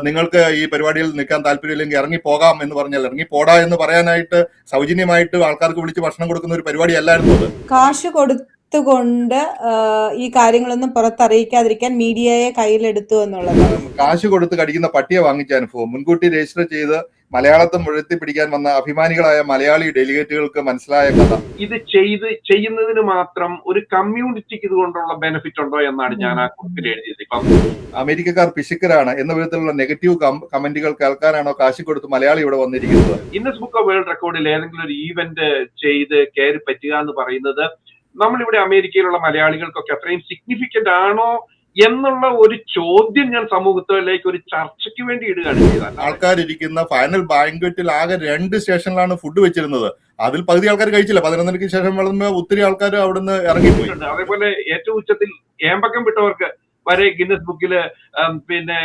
നിങ്ങൾക്ക് ഈ പരിപാടിയിൽ നിൽക്കാൻ താല്പര്യമില്ലെങ്കിൽ ഇറങ്ങിപ്പോകാം എന്ന് പറഞ്ഞാൽ ഇറങ്ങിപ്പോടാ എന്ന് പറയാനായിട്ട് സൗജന്യമായിട്ട് ആൾക്കാർക്ക് വിളിച്ച് ഭക്ഷണം കൊടുക്കുന്ന ഒരു പരിപാടി അല്ലായിരുന്നു അത്. കാശ് കൊടുത്തുകൊണ്ട് ഈ കാര്യങ്ങളൊന്നും പുറത്തറിയിക്കാതിരിക്കാൻ മീഡിയയെ കയ്യിലെടുത്തു എന്നുള്ളത്. കാശ് കൊടുത്ത് കടിക്കുന്ന പട്ടിയെ വാങ്ങിച്ച അനുഭവം മുൻകൂട്ടി രജിസ്റ്റർ ചെയ്ത് മലയാളത്തെ മുഴത്തി പിടിക്കാൻ വന്ന അഭിമാനികളായ മലയാളി ഡെലിഗേറ്റുകൾക്ക് മനസ്സിലായ കഥ. ഇത് ചെയ്യുന്നതിന് മാത്രം ഒരു കമ്മ്യൂണിറ്റിക്ക് ഇതുകൊണ്ടുള്ള ബെനിഫിറ്റ് ഉണ്ടോ എന്നാണ് ഞാൻ ആ കുറിപ്പിൽ എഴുതിയത്. ഇപ്പം അമേരിക്കക്കാർ പിശുക്കരാണ് എന്ന വിധത്തിലുള്ള നെഗറ്റീവ് കമന്റുകൾ കേൾക്കാനാണോ കാശ് കൊടുത്ത് മലയാളി ഇവിടെ വന്നിരിക്കുന്നത്? ഗിന്നസ് ബുക്ക് ഓഫ് വേൾഡ് റെക്കോർഡിൽ ഏതെങ്കിലും ഒരു ഈവന്റ് ചെയ്ത് കയറി പറ്റുക എന്ന് പറയുന്നത് നമ്മളിവിടെ അമേരിക്കയിലുള്ള മലയാളികൾക്കൊക്കെ അത്രയും സിഗ്നിഫിക്കന്റ് ആണോ എന്നുള്ള ഒരു ചോദ്യം ഞാൻ സമൂഹത്തിലേക്ക് ഒരു ചർച്ചയ്ക്ക് വേണ്ടി ഇടുകയാണ് ചെയ്തത്. ആൾക്കാരിരിക്കുന്ന ഫൈനൽ ബാങ്ക്വറ്റിൽ ആകെ 2 സ്റ്റേഷനിലാണ് ഫുഡ് വെച്ചിരുന്നത്. അതിൽ പകുതി ആൾക്കാർ കഴിച്ചില്ല. 11 ശേഷം വളർന്ന ഒത്തിരി ആൾക്കാർ അവിടുന്ന് ഇറങ്ങിപ്പോയി. അതേപോലെ ഏറ്റവും ഉച്ചത്തിൽ ഏമ്പക്കം വിട്ടവർക്ക് വരെ ഗിന്നസ് ബുക്കില് പിന്നെ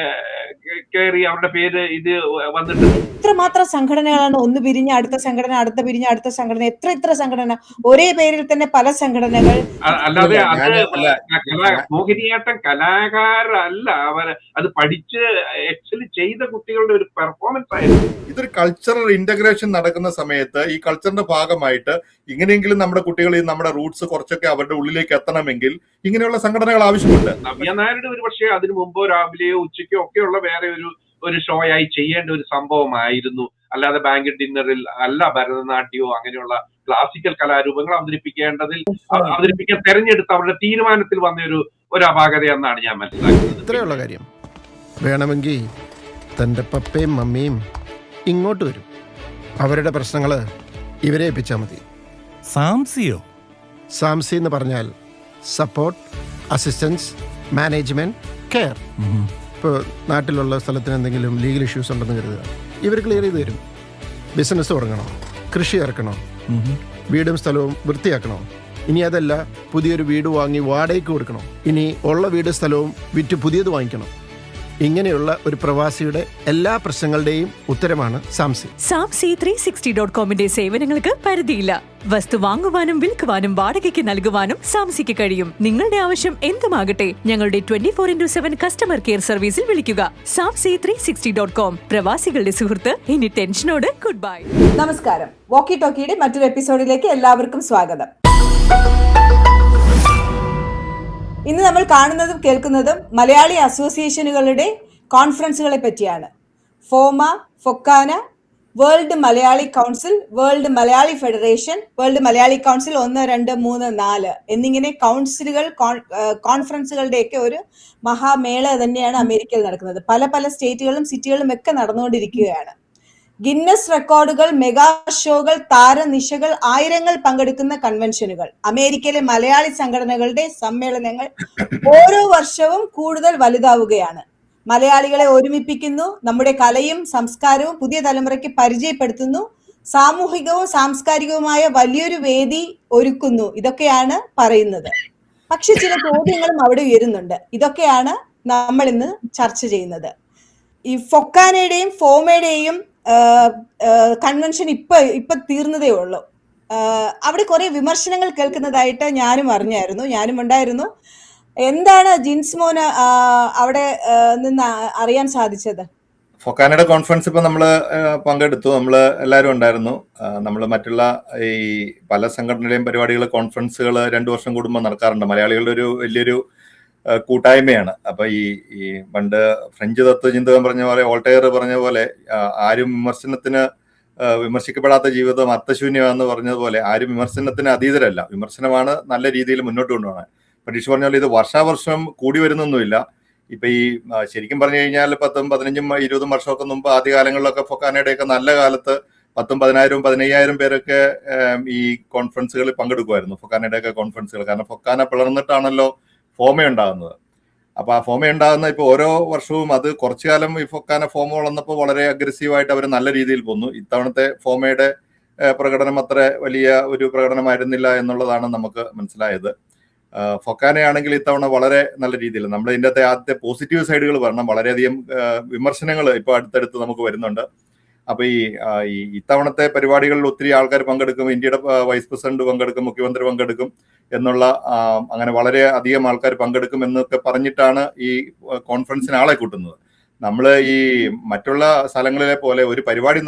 കയറി അവരുടെ പേര് ഇത് വന്നിട്ടുണ്ട്. ഇത്രമാത്രം സംഘടനകളാണ്. ഒന്ന് പിരിഞ്ഞ അടുത്ത സംഘടന, അടുത്ത പിരിഞ്ഞ അടുത്ത സംഘടന, എത്ര സംഘടന, ഒരേ പേരിൽ തന്നെ പല സംഘടനകൾ. അല്ലാതെ മോഹിനിയാട്ടം കലാകാരല്ല, അവര് അത് പഠിച്ച് ആക്ച്വലി ചെയ്ത കുട്ടികളുടെ ഒരു പെർഫോമൻസ് ആയിരുന്നു. ഇതൊരു കൾച്ചറൽ ഇന്റഗ്രേഷൻ നടക്കുന്ന സമയത്ത് ഈ കൾച്ചറിന്റെ ഭാഗമായിട്ട് ഇങ്ങനെയെങ്കിലും നമ്മുടെ കുട്ടികൾ നമ്മുടെ റൂട്ട്സ് കുറച്ചൊക്കെ അവരുടെ ഉള്ളിലേക്ക് എത്തണമെങ്കിൽ ഇങ്ങനെയുള്ള സംഘടനകൾ ആവശ്യമുണ്ട്. നവ്യനാരുടെ ഒരു പക്ഷേ അതിനു മുമ്പോ രാവിലെയോ ഉച്ചയ്ക്കോ ഒക്കെയുള്ള വേറെ ഒരു ഷോ ആയി ചെയ്യേണ്ട ഒരു സംഭവമായിരുന്നു. അല്ലാതെ ബാങ്ക് ഡിന്നറിൽ അല്ല ഭരതനാട്യമോ അങ്ങനെയുള്ള ക്ലാസിക്കൽ കലാരൂപങ്ങൾ അവതരിപ്പിക്കാൻ തെരഞ്ഞെടുത്ത അവരുടെ തീരുമാനത്തിൽ വന്ന ഒരു അപാകത എന്നാണ് ഞാൻ മനസ്സിലാക്കുന്നത്. ഇത്രയുള്ള കാര്യം വേണമെങ്കിൽ തന്റെ പപ്പയും മമ്മിയും ഇങ്ങോട്ട് വരും. അവരുടെ പ്രശ്നങ്ങള് ഇവരെ ഏൽപ്പിച്ചാൽ മതി. സാംസി എന്ന് പറഞ്ഞാൽ സപ്പോർട്ട്, അസിസ്റ്റൻസ്, മാനേജ്മെന്റ്, കെയർ. ഇപ്പോൾ നാട്ടിലുള്ള സ്ഥലത്തിന് എന്തെങ്കിലും ലീഗൽ ഇഷ്യൂസ് ഉണ്ടെന്ന് കരുതുക, ഇവർ ക്ലിയർ ചെയ്ത് തരും. ബിസിനസ് തുടങ്ങണോ, കൃഷി ഇറക്കണോ, വീടും സ്ഥലവും വൃത്തിയാക്കണോ, ഇനി അതല്ല പുതിയൊരു വീട് വാങ്ങി വാടകയ്ക്ക് കൊടുക്കണോ, ഇനി ഉള്ള വീട് സ്ഥലവും വിറ്റ് പുതിയത് വാങ്ങിക്കണം, ഇങ്ങനെയുള്ള ഒരു പ്രവാസിയുടെ എല്ലാ പ്രശ്നങ്ങളുടെയും ഉത്തരമാണ് സാംസി. സാംസി 360.comന്റെ സേവനങ്ങൾക്ക് പരിധിയില്ല. വസ്തു വാങ്ങുവാനും വിൽക്കുവാനും വാടകയ്ക്ക് നൽകുവാനും സാംസിക്ക് കഴിയും. നിങ്ങളുടെ ആവശ്യം എന്തുമാകട്ടെ, ഞങ്ങളുടെ 24/7 കസ്റ്റമർ കെയർ സർവീസിൽ വിളിക്കുക. സാംസി 360.com, പ്രവാസികളുടെ സുഹൃത്ത്. ഇനി ടെൻഷനോട് ഗുഡ് ബൈ. നമസ്കാരം. വോക്കി ടോക്കിയുടെ മറ്റൊരു എപ്പിസോഡിലേക്ക് എല്ലാവർക്കും സ്വാഗതം. ഇന്ന് നമ്മൾ കാണുന്നതും കേൾക്കുന്നതും മലയാളി അസോസിയേഷനുകളുടെ കോൺഫറൻസുകളെ പറ്റിയാണ്. FOMAA, FOKANA, world Malayali council, world Malayali federation, world Malayali council 1, 2, 3, 4 എന്നിങ്ങനെ കൗൺസിലുകൾ, കോൺഫറൻസുകളുടെയൊക്കെ ഒരു മഹാമേള തന്നെയാണ് അമേരിക്കയിൽ നടക്കുന്നത്. പല സ്റ്റേറ്റുകളും സിറ്റികളും ഒക്കെ നടന്നുകൊണ്ടിരിക്കുകയാണ്. ഗിന്നസ് റെക്കോർഡുകൾ, മെഗാ ഷോകൾ, താരനിശകൾ, ആയിരങ്ങൾ പങ്കെടുക്കുന്ന കൺവെൻഷനുകൾ, അമേരിക്കയിലെ മലയാളി സംഘടനകളുടെ സമ്മേളനങ്ങൾ ഓരോ വർഷവും കൂടുതൽ വലുതാവുകയാണ്. മലയാളികളെ ഒരുമിപ്പിക്കുന്നു, നമ്മുടെ കലയും സംസ്കാരവും പുതിയ തലമുറയ്ക്ക് പരിചയപ്പെടുത്തുന്നു, സാമൂഹികവും സാംസ്കാരികവുമായ വലിയൊരു വേദി ഒരുക്കുന്നു. ഇതൊക്കെയാണ് പറയുന്നത്. പക്ഷെ ചില ചോദ്യങ്ങളും അവിടെ ഉയരുന്നുണ്ട്. ഇതൊക്കെയാണ് നമ്മൾ ഇന്ന് ചർച്ച ചെയ്യുന്നത്. ഈ ഫൊക്കാനയുടെയും ഫോമയുടെയും കൺവെൻഷൻ ഇപ്പൊ തീർന്നതേ ഉള്ളൂ. അവിടെ കുറെ വിമർശനങ്ങൾ കേൾക്കുന്നതായിട്ട് ഞാനും ഉണ്ടായിരുന്നു. എന്താണ് ജിൻസ് മോന് അവിടെ നിന്ന് അറിയാൻ സാധിച്ചത്? ഫൊക്കാനയുടെ കോൺഫറൻസ് ഇപ്പൊ നമ്മള് പങ്കെടുത്തു, നമ്മള് എല്ലാവരും ഉണ്ടായിരുന്നു. നമ്മൾ മറ്റുള്ള ഈ പല സംഘടനയുടെയും പരിപാടികൾ, കോൺഫറൻസുകൾ 2 വർഷം കൂടുമ്പോൾ നടക്കാറുണ്ട്. മലയാളികളുടെ ഒരു വലിയൊരു കൂട്ടായ്മയാണ്. അപ്പൊ ഈ പണ്ട് ഫ്രഞ്ച് തത്വചിന്തകൻ പറഞ്ഞ പോലെ, വോൾട്ടയർ പറഞ്ഞ പോലെ, ആരും വിമർശിക്കപ്പെടാത്ത ജീവിതം അർത്ഥശൂന്യമാണെന്ന് പറഞ്ഞതുപോലെ ആരും വിമർശനത്തിന് അതീതരല്ല. വിമർശനമാണ് നല്ല രീതിയിൽ മുന്നോട്ട് കൊണ്ടുപോകണം. പരീക്ഷ പറഞ്ഞ പോലെ ഇത് വർഷാവർഷം കൂടി വരുന്നൊന്നുമില്ല. ഇപ്പൊ ഈ ശരിക്കും പറഞ്ഞു കഴിഞ്ഞാൽ 10, 15, 20 വർഷമൊക്കെ മുമ്പ് ആദ്യകാലങ്ങളിലൊക്കെ ഫൊക്കാനയുടെയൊക്കെ നല്ല കാലത്ത് 10, 10,000, 15,000 പേരൊക്കെ ഈ കോൺഫറൻസുകളിൽ പങ്കെടുക്കുമായിരുന്നു, ഫൊക്കാനയുടെയൊക്കെ കോൺഫറൻസുകൾ. കാരണം ഫൊക്കാന പിളർന്നിട്ടാണല്ലോ ഫോമ ഉണ്ടാകുന്നത്. അപ്പൊ ആ ഫോമ ഉണ്ടാകുന്ന ഇപ്പൊ ഓരോ വർഷവും അത് കുറച്ചു കാലം ഈ ഫൊക്കാന ഫോമ വളർന്നപ്പോൾ വളരെ അഗ്രസീവായിട്ട് അവർ നല്ല രീതിയിൽ പോന്നു. ഇത്തവണത്തെ ഫോമയുടെ പ്രകടനം അത്ര വലിയ ഒരു പ്രകടനമായിരുന്നില്ല എന്നുള്ളതാണ് നമുക്ക് മനസ്സിലായത്. ഫൊക്കാനയാണെങ്കിൽ ഇത്തവണ വളരെ നല്ല രീതിയിൽ നമ്മൾ ഇതിൻ്റെ ആദ്യത്തെ പോസിറ്റീവ് സൈഡുകൾ പറയണം. വളരെയധികം വിമർശനങ്ങൾ ഇപ്പോൾ അടുത്തടുത്ത് നമുക്ക് വരുന്നുണ്ട്. അപ്പൊ ഈ ഇത്തവണത്തെ പരിപാടികളിൽ ഒത്തിരി ആൾക്കാർ പങ്കെടുക്കും, ഇന്ത്യയുടെ വൈസ് പ്രസിഡന്റ് പങ്കെടുക്കും, മുഖ്യമന്ത്രി പങ്കെടുക്കും എന്നുള്ള അങ്ങനെ വളരെ അധികം ആൾക്കാർ പങ്കെടുക്കും എന്നൊക്കെ പറഞ്ഞിട്ടാണ് ഈ കോൺഫറൻസിന് ആളെ കൂട്ടുന്നത്. നമ്മൾ ഈ മറ്റുള്ള സ്ഥലങ്ങളിലെ പോലെ ഒരു പരിപാടി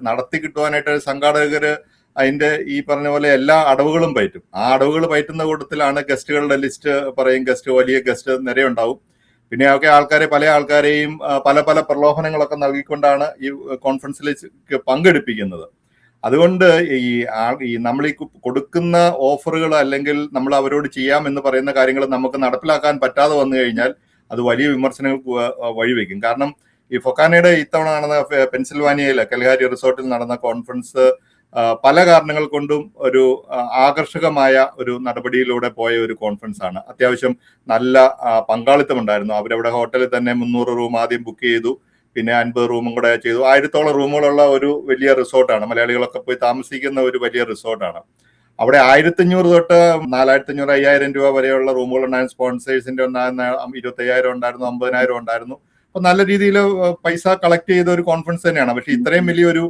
നടത്തി കിട്ടുവാനായിട്ട് സംഘാടകര് അതിന്റെ ഈ പറഞ്ഞ പോലെ എല്ലാ അടവുകളും പയറ്റും. ആ അടവുകൾ പയറ്റുന്ന കൂട്ടത്തിലാണ് ഗസ്റ്റുകളുടെ ലിസ്റ്റ് പറയും. വലിയ ഗസ്റ്റ് നിരയുണ്ടാവും. പിന്നെ പല ആൾക്കാരെയും പല പല പ്രലോഭനങ്ങളൊക്കെ നൽകിക്കൊണ്ടാണ് ഈ കോൺഫറൻസിലേക്ക് പങ്കെടുപ്പിക്കുന്നത്. അതുകൊണ്ട് ഈ നമ്മൾ ഈ കൊടുക്കുന്ന ഓഫറുകൾ അല്ലെങ്കിൽ നമ്മൾ അവരോട് ചെയ്യാമെന്ന് പറയുന്ന കാര്യങ്ങൾ നമുക്ക് നടപ്പിലാക്കാൻ പറ്റാതെ വന്നു കഴിഞ്ഞാൽ അത് വലിയ വിമർശനങ്ങൾക്ക് വഴിവെക്കും. കാരണം ഈ ഫൊക്കാനയുടെ ഇത്തവണ നടന്ന പെൻസിൽവാനിയയിലെ കൽഹാരി റിസോർട്ടിൽ നടന്ന കോൺഫറൻസ് പല കാരണങ്ങൾ കൊണ്ടും ഒരു ആകർഷകമായ ഒരു നടപടിയിലൂടെ പോയ ഒരു കോൺഫറൻസ് ആണ്. അത്യാവശ്യം നല്ല പങ്കാളിത്തം ഉണ്ടായിരുന്നു. അവരവിടെ ഹോട്ടലിൽ തന്നെ 300 റൂം ആദ്യം ബുക്ക് ചെയ്തു. പിന്നെ 50 റൂമും കൂടെ ചെയ്തു. 1000-ഓളം റൂമുകളുള്ള ഒരു വലിയ റിസോർട്ടാണ്. മലയാളികളൊക്കെ പോയി താമസിക്കുന്ന ഒരു വലിയ റിസോർട്ടാണ്. അവിടെ 1500 തൊട്ട് 4500, 5000 രൂപ വരെയുള്ള റൂമുകൾ ഉണ്ടായിരുന്നു. സ്പോൺസേഴ്സിന്റെ 25,000 ഉണ്ടായിരുന്നു, 50,000 ഉണ്ടായിരുന്നു. അപ്പൊ നല്ല രീതിയിൽ പൈസ കളക്ട് ചെയ്ത ഒരു കോൺഫറൻസ് തന്നെയാണ്. പക്ഷെ ഇത്രയും വലിയൊരു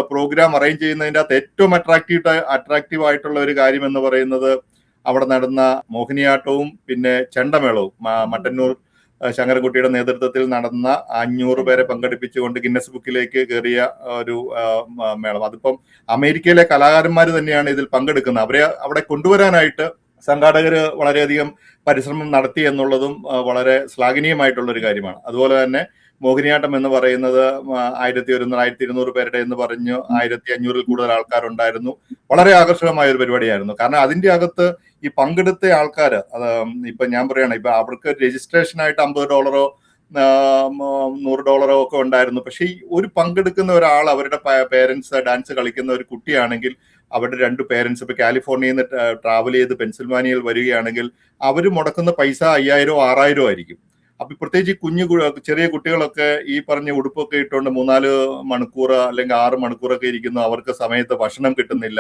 പ്രോഗ്രാം അറേഞ്ച് ചെയ്യുന്നതിൻ്റെ അകത്ത് ഏറ്റവും അട്രാക്റ്റീവ് ആയിട്ടുള്ള ഒരു കാര്യം എന്ന് പറയുന്നത് അവിടെ നടന്ന മോഹിനിയാട്ടവും പിന്നെ ചെണ്ടമേളവും. മട്ടന്നൂർ ശങ്കരൻകുട്ടിയുടെ നേതൃത്വത്തിൽ നടന്ന 500 പേരെ പങ്കെടുപ്പിച്ചുകൊണ്ട് ഗിന്നസ് ബുക്കിലേക്ക് കയറിയ ഒരു മേളം. അതിപ്പം അമേരിക്കയിലെ കലാകാരന്മാർ തന്നെയാണ് ഇതിൽ പങ്കെടുക്കുന്നത്. അവരെ അവിടെ കൊണ്ടുവരാനായിട്ട് സംഘാടകര് വളരെയധികം പരിശ്രമം നടത്തി എന്നുള്ളതും വളരെ ശ്ലാഘനീയമായിട്ടുള്ള ഒരു കാര്യമാണ്. അതുപോലെ തന്നെ മോഹിനിയാട്ടം എന്ന് പറയുന്നത് 1100, 1200 പേരുടെ എന്ന് പറഞ്ഞു 1500-ൽ കൂടുതൽ ആൾക്കാരുണ്ടായിരുന്നു. വളരെ ആകർഷകമായ ഒരു പരിപാടിയായിരുന്നു. കാരണം അതിന്റെ അകത്ത് ഈ പങ്കെടുത്ത ആൾക്കാർ, ഇപ്പൊ ഞാൻ പറയാണ്, ഇപ്പൊ അവർക്ക് രജിസ്ട്രേഷനായിട്ട് $50 $100 ഒക്കെ ഉണ്ടായിരുന്നു. പക്ഷെ ഈ ഒരു പങ്കെടുക്കുന്ന ഒരാൾ അവരുടെ പേരൻസ് ഡാൻസ് കളിക്കുന്ന ഒരു കുട്ടിയാണെങ്കിൽ അവരുടെ 2 പേരൻസ് ഇപ്പൊ കാലിഫോർണിയയിൽ നിന്ന് ട്രാവൽ ചെയ്ത് പെൻസിൽവാനിയയിൽ വരികയാണെങ്കിൽ അവർ മുടക്കുന്ന പൈസ 5000 6000 ആയിരിക്കും. അപ്പൊ പ്രത്യേകിച്ച് ചെറിയ കുട്ടികളൊക്കെ ഈ പറഞ്ഞ ഉടുപ്പൊക്കെ ഇട്ടുകൊണ്ട് 3-4 മണിക്കൂർ അല്ലെങ്കിൽ 6 മണിക്കൂറൊക്കെ ഇരിക്കുന്നു. അവർക്ക് സമയത്ത് ഭക്ഷണം കിട്ടുന്നില്ല.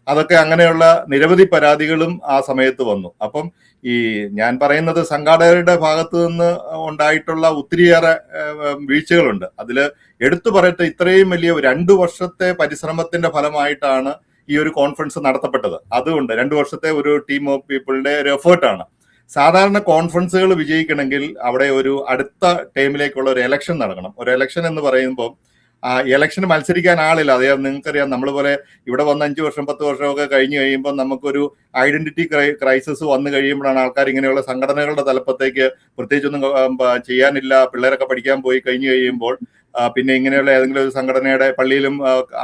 അതൊക്കെ അങ്ങനെയുള്ള നിരവധി പരാതികളും ആ സമയത്ത് വന്നു. അപ്പം ഈ ഞാൻ പറയുന്നത് സംഘാടകരുടെ ഭാഗത്ത് നിന്ന് ഉണ്ടായിട്ടുള്ള ഒത്തിരിയേറെ വീഴ്ചകളുണ്ട്. അതിൽ എടുത്തു പറയട്ടെ, ഇത്രയും വലിയ 2 വർഷത്തെ പരിശ്രമത്തിന്റെ ഫലമായിട്ടാണ് ഈ ഒരു കോൺഫറൻസ് നടത്തപ്പെട്ടത്. അതുകൊണ്ട് 2 വർഷത്തെ ഒരു ടീം ഓഫ് പീപ്പിളിന്റെ ഒരു എഫേർട്ടാണ്. സാധാരണ കോൺഫറൻസുകൾ വിജയിക്കണമെങ്കിൽ അവിടെ ഒരു അടുത്ത ടൈമിലേക്കുള്ള ഒരു എലക്ഷൻ നടക്കണം. ഒരു എലക്ഷൻ എന്ന് പറയുമ്പോൾ ഇലക്ഷന് മത്സരിക്കാൻ ആളില്ല. അതായത് നിങ്ങൾക്കറിയാം, നമ്മൾ പോലെ ഇവിടെ വന്ന് 5 വർഷം 10 വർഷമൊക്കെ കഴിഞ്ഞ് കഴിയുമ്പോൾ നമുക്കൊരു ഐഡന്റിറ്റി ക്രൈസിസ് വന്നു കഴിയുമ്പോഴാണ് ആൾക്കാർ ഇങ്ങനെയുള്ള സംഘടനകളുടെ തലപ്പത്തേക്ക് പ്രത്യേകിച്ചൊന്നും ചെയ്യാനില്ല, പിള്ളേരൊക്കെ പഠിക്കാൻ പോയി കഴിഞ്ഞു കഴിയുമ്പോൾ പിന്നെ ഇങ്ങനെയുള്ള ഏതെങ്കിലും ഒരു സംഘടനയുടെ പള്ളിയിലും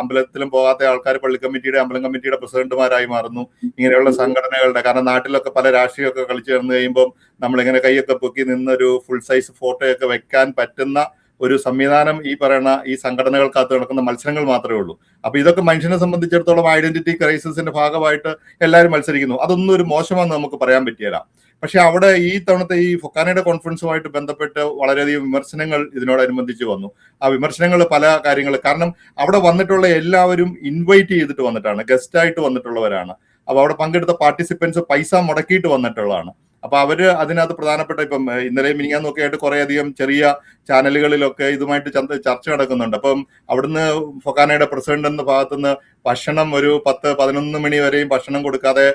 അമ്പലത്തിലും പോകാത്ത ആൾക്കാർ പള്ളി കമ്മിറ്റിയുടെ അമ്പലം കമ്മിറ്റിയുടെ പ്രസിഡന്റുമാരായി മാറുന്നു. ഇങ്ങനെയുള്ള സംഘടനകളുടെ, കാരണം നാട്ടിലൊക്കെ പല രാഷ്ട്രീയമൊക്കെ കളിച്ചു ചേർന്ന് കഴിയുമ്പോൾ നമ്മളിങ്ങനെ കൈയൊക്കെ പൊക്കി നിന്നൊരു ഫുൾ സൈസ് ഫോട്ടോയൊക്കെ വെക്കാൻ പറ്റുന്ന ഒരു സംവിധാനം ഈ പറയുന്ന ഈ സംഘടനകൾക്കകത്ത് നടക്കുന്ന മത്സരങ്ങൾ മാത്രമേ ഉള്ളൂ. അപ്പൊ ഇതൊക്കെ മനുഷ്യനെ സംബന്ധിച്ചിടത്തോളം ഐഡന്റിറ്റി ക്രൈസിസിന്റെ ഭാഗമായിട്ട് എല്ലാവരും മത്സരിക്കുന്നു. അതൊന്നും ഒരു മോശമാണെന്ന് നമുക്ക് പറയാൻ പറ്റിയല്ല. പക്ഷെ അവിടെ ഈ തവണത്തെ ഈ ഫൊക്കാനയുടെ കോൺഫറൻസുമായിട്ട് ബന്ധപ്പെട്ട് വളരെയധികം വിമർശനങ്ങൾ ഇതിനോടനുബന്ധിച്ച് വന്നു. ആ വിമർശനങ്ങൾ പല കാര്യങ്ങൾ, കാരണം അവിടെ വന്നിട്ടുള്ള എല്ലാവരും ഇൻവൈറ്റ് ചെയ്തിട്ട് വന്നിട്ടാണ്, ഗസ്റ്റായിട്ട് വന്നിട്ടുള്ളവരാണ്. അപ്പൊ അവിടെ പങ്കെടുത്ത പാർട്ടിസിപ്പൻസ് പൈസ മുടക്കിയിട്ട് വന്നിട്ടുള്ളതാണ്. അപ്പൊ അവര് അതിനകത്ത് പ്രധാനപ്പെട്ട ഇപ്പം ഇന്നലെയും മിനിങ്ങാന്നൊക്കെ ആയിട്ട് കുറെ അധികം ചെറിയ ചാനലുകളിലൊക്കെ ഇതുമായിട്ട് ചർച്ച നടക്കുന്നുണ്ട്. അപ്പം അവിടുന്ന് ഫൊക്കാനയുടെ പ്രസിഡന്റ് എന്ന ഭാഗത്തുനിന്ന് ഭക്ഷണം ഒരു 10-11 മണി വരെയും ഭക്ഷണം കൊടുക്കാതെ,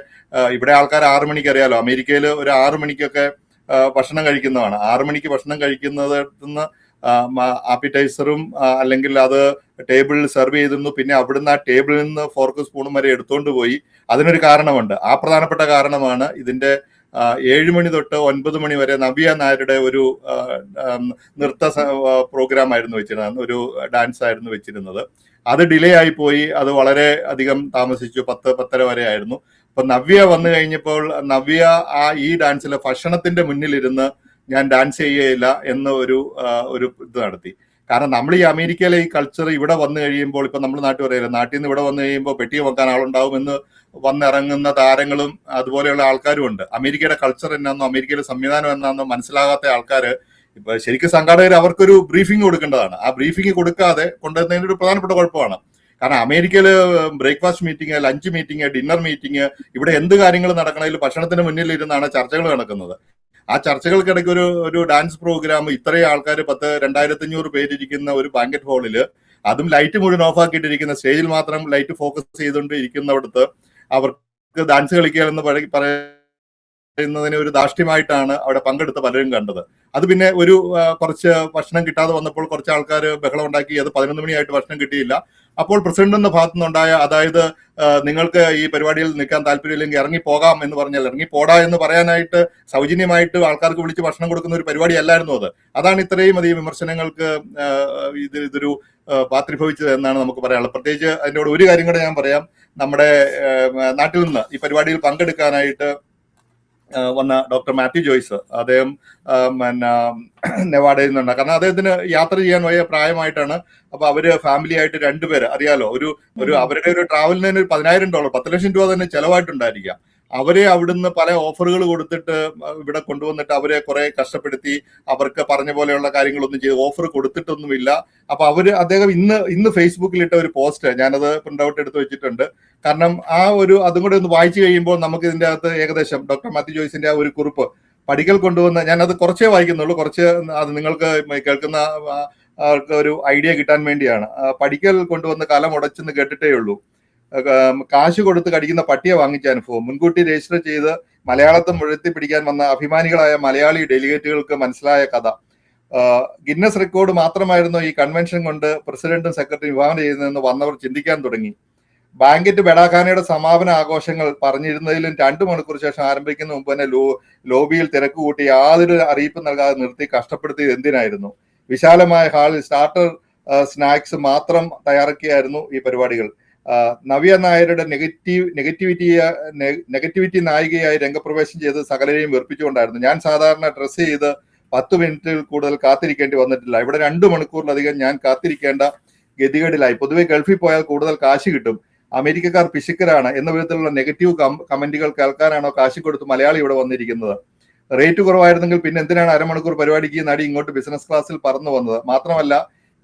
ഇവിടെ ആൾക്കാർ 6 മണിക്ക് അറിയാലോ, അമേരിക്കയിൽ ഒരു 6 മണിക്കൊക്കെ ഭക്ഷണം കഴിക്കുന്നതാണ്. 6 മണിക്ക് ഭക്ഷണം കഴിക്കുന്നതിന് ആപ്പിറ്റൈസറും അല്ലെങ്കിൽ അത് ടേബിളിൽ സെർവ് ചെയ്തിരുന്നു. പിന്നെ അവിടുന്ന് ആ ടേബിളിൽ നിന്ന് ഫോർക്ക് സ്പൂണും വരെ എടുത്തുകൊണ്ട് പോയി. അതിനൊരു കാരണമുണ്ട്. ആ പ്രധാനപ്പെട്ട കാരണമാണ് ഇതിന്റെ 7 മണി തൊട്ട് 9 മണി വരെ നവ്യ നായരുടെ ഒരു നൃത്ത പ്രോഗ്രാം ആയിരുന്നു വെച്ചിരുന്നത്, ഒരു ഡാൻസ് ആയിരുന്നു വെച്ചിരുന്നത്. അത് ഡിലേ ആയി പോയി. അത് വളരെ അധികം താമസിച്ചു. 10-10:30 വരെ ആയിരുന്നു. അപ്പൊ നവ്യ വന്നു കഴിഞ്ഞപ്പോൾ നവ്യ ഈ ഡാൻസിലെ ഭക്ഷണത്തിന്റെ മുന്നിലിരുന്ന് ഞാൻ ഡാൻസ് ചെയ്യുകയില്ല എന്ന ഒരു ഇത് നടത്തി. കാരണം നമ്മൾ ഈ അമേരിക്കയിലെ ഈ കൾച്ചർ ഇവിടെ വന്നു കഴിയുമ്പോൾ, ഇപ്പൊ നമ്മൾ നാട്ടിൽ പറയില്ല, നാട്ടിൽ നിന്ന് ഇവിടെ വന്നു കഴിയുമ്പോൾ പെട്ടി വെക്കാൻ ആളുണ്ടാവും എന്ന് വന്നിറങ്ങുന്ന താരങ്ങളും അതുപോലെയുള്ള ആൾക്കാരും ഉണ്ട്. അമേരിക്കയുടെ കൾച്ചർ എന്നാന്നോ അമേരിക്കയിലെ സംവിധാനം എന്നാന്നോ മനസ്സിലാകാത്ത ആൾക്കാര് ഇപ്പൊ ശരിക്കും സംഘാടകർ അവർക്കൊരു ബ്രീഫിംഗ് കൊടുക്കേണ്ടതാണ്. ആ ബ്രീഫിംഗ് കൊടുക്കാതെ കൊണ്ടുവരുന്നതിന് ഒരു പ്രധാനപ്പെട്ട കുഴപ്പമാണ്. കാരണം അമേരിക്കയില് breakfast meeting, lunch meeting, dinner meeting, ഇവിടെ എന്ത് കാര്യങ്ങൾ നടക്കണമെങ്കിലും ഭക്ഷണത്തിന് മുന്നിൽ ഇരുന്നാണ് ചർച്ചകൾ നടക്കുന്നത്. ആ ചർച്ചകൾക്കിടയ്ക്ക് ഒരു ഡാൻസ് പ്രോഗ്രാം, ഇത്രയും ആൾക്കാർ 2500 പേരിരിക്കുന്ന ഒരു ബാങ്കറ്റ് ഹാളില്, അതും ലൈറ്റ് മുഴുവൻ ഓഫ് ആക്കിയിട്ടിരിക്കുന്ന, സ്റ്റേജിൽ മാത്രം ലൈറ്റ് ഫോക്കസ് ചെയ്തുകൊണ്ട് ഇരിക്കുന്നിടത്ത് അവർക്ക് ഡാൻസ് കളിക്കുക എന്ന് എന്നതിനെ ഒരു ധാർഷ്ട്യമായിട്ടാണ് അവിടെ പങ്കെടുത്ത പലരും കണ്ടത്. അത് പിന്നെ ഒരു കുറച്ച് ഭക്ഷണം കിട്ടാതെ വന്നപ്പോൾ കുറച്ച് ആൾക്കാർ ബഹളം ഉണ്ടാക്കി. അത് 11 മണിയായിട്ട് ഭക്ഷണം കിട്ടിയില്ല. അപ്പോൾ പ്രസിഡന്റ് എന്ന ഭാഗത്തു നിന്നുണ്ടായ, അതായത് നിങ്ങൾക്ക് ഈ പരിപാടിയിൽ നിൽക്കാൻ താല്പര്യമില്ലെങ്കിൽ ഇറങ്ങിപ്പോകാം എന്ന് പറഞ്ഞാൽ ഇറങ്ങിപ്പോടാ എന്ന് പറയാനായിട്ട് സൗജന്യമായിട്ട് ആൾക്കാർക്ക് വിളിച്ച് ഭക്ഷണം കൊടുക്കുന്ന ഒരു പരിപാടി അല്ലായിരുന്നു അത്. അതാണ് ഇത്രയും അധികം വിമർശനങ്ങൾക്ക് ഇതൊരു പാത്രീഭവിച്ചത് എന്നാണ് നമുക്ക് പറയാനുള്ളത്. പ്രത്യേകിച്ച് അതിനോട് ഒരു കാര്യം കൂടെ ഞാൻ പറയാം. നമ്മുടെ നാട്ടിൽ നിന്ന് ഈ പരിപാടിയിൽ പങ്കെടുക്കാനായിട്ട് വന്ന ഡോക്ടർ മാത്യു ജോയ്സ്, അദ്ദേഹം പിന്നെ നെവാഡയിൽ നിന്നുണ്ട്. കാരണം അദ്ദേഹത്തിന് യാത്ര ചെയ്യാൻ വലിയ പ്രായമായിട്ടാണ്. അപ്പൊ അവര് ഫാമിലി ആയിട്ട് 2 പേര്, അറിയാലോ, ഒരു അവരുടെ ഒരു ട്രാവലിന് $10,000 10 ലക്ഷം രൂപ തന്നെ ചെലവായിട്ടുണ്ടായിരിക്കാം. അവരെ അവിടുന്ന് പല ഓഫറുകൾ കൊടുത്തിട്ട് ഇവിടെ കൊണ്ടുവന്നിട്ട് അവരെ കുറെ കഷ്ടപ്പെടുത്തി, അവർക്ക് പറഞ്ഞ പോലെയുള്ള കാര്യങ്ങളൊന്നും ചെയ്ത് ഓഫർ കൊടുത്തിട്ടൊന്നുമില്ല. അപ്പൊ അദ്ദേഹം ഇന്ന് ഫേസ്ബുക്കിൽ ഇട്ട ഒരു പോസ്റ്റ് ഞാനത് പ്രിന്റ് ഔട്ട് എടുത്ത് വെച്ചിട്ടുണ്ട്. കാരണം അതും കൂടെ ഒന്ന് വായിച്ചു കഴിയുമ്പോൾ നമുക്ക് ഇതിന്റെ അകത്ത് ഏകദേശം ഡോക്ടർ മാത്യു ജോയ്സിന്റെ ആ ഒരു കുറിപ്പ് പഠിക്കൽ കൊണ്ടുവന്ന, ഞാനത് കുറച്ചേ വായിക്കുന്നുള്ളൂ, കുറച്ച് അത് നിങ്ങൾക്ക് കേൾക്കുന്ന ആൾക്ക് ഒരു ഐഡിയ കിട്ടാൻ വേണ്ടിയാണ്. പഠിക്കൽ കൊണ്ടുവന്ന് കലം ഉടച്ചെന്ന് കേട്ടിട്ടേ ഉള്ളൂ. കാശ് കൊടുത്ത് കടിക്കുന്ന പട്ടിയെ വാങ്ങിച്ച അനുഭവം, മുൻകൂട്ടി രജിസ്റ്റർ ചെയ്ത് മലയാളത്തെ മുഴത്തി പിടിക്കാൻ വന്ന അഭിമാനികളായ മലയാളി ഡെലിഗേറ്റുകൾക്ക് മനസ്സിലായ കഥ. ഗിന്നസ് റെക്കോർഡ് മാത്രമായിരുന്നു ഈ കൺവെൻഷൻ കൊണ്ട് പ്രസിഡന്റും സെക്രട്ടറിയും വിഭാവനം ചെയ്യുന്നതെന്ന് വന്നവർ ചിന്തിക്കാൻ തുടങ്ങി. ബാങ്കറ്റ് ബെഡാഖാനയുടെ സമാപന ആഘോഷങ്ങൾ പറഞ്ഞിരുന്നതിലും 2 മണിക്കൂർ ശേഷം ആരംഭിക്കുന്ന മുമ്പ് തന്നെ ലോബിയിൽ തിരക്ക് കൂട്ടി യാതൊരു അറിയിപ്പ് നൽകാതെ നിർത്തി കഷ്ടപ്പെടുത്തിയത് എന്തിനായിരുന്നു? വിശാലമായ ഹാളിൽ സ്റ്റാർട്ടർ സ്നാക്സ് മാത്രം തയ്യാറാക്കിയായിരുന്നു ഈ പരിപാടികൾ. നവ്യ നായരുടെ നെഗറ്റിവിറ്റി നായികയായി രംഗപ്രവേശം ചെയ്ത് സകലരെയും വെറുപ്പിച്ചുകൊണ്ടായിരുന്നു. ഞാൻ സാധാരണ ഡ്രസ്സ് ചെയ്ത് 10 മിനിറ്റിൽ കൂടുതൽ കാത്തിരിക്കേണ്ടി വന്നിട്ടില്ല. ഇവിടെ 2 മണിക്കൂറിലധികം ഞാൻ കാത്തിരിക്കേണ്ട ഗതികേടിലായി. പൊതുവെ ഗൾഫിൽ പോയാൽ കൂടുതൽ കാശ് കിട്ടും, അമേരിക്കക്കാർ പിശുക്കരാണ് എന്ന വിധത്തിലുള്ള നെഗറ്റീവ് കമന്റുകൾ കേൾക്കാനാണോ കാശ് കൊടുത്ത് മലയാളി ഇവിടെ വന്നിരിക്കുന്നത്? റേറ്റ് കുറവായിരുന്നെങ്കിൽ പിന്നെ എന്തിനാണ് അരമണിക്കൂർ പരിപാടിക്ക് നടി ഇങ്ങോട്ട് ബിസിനസ് ക്ലാസ്സിൽ പറന്നു വന്നത്? മാത്രമല്ല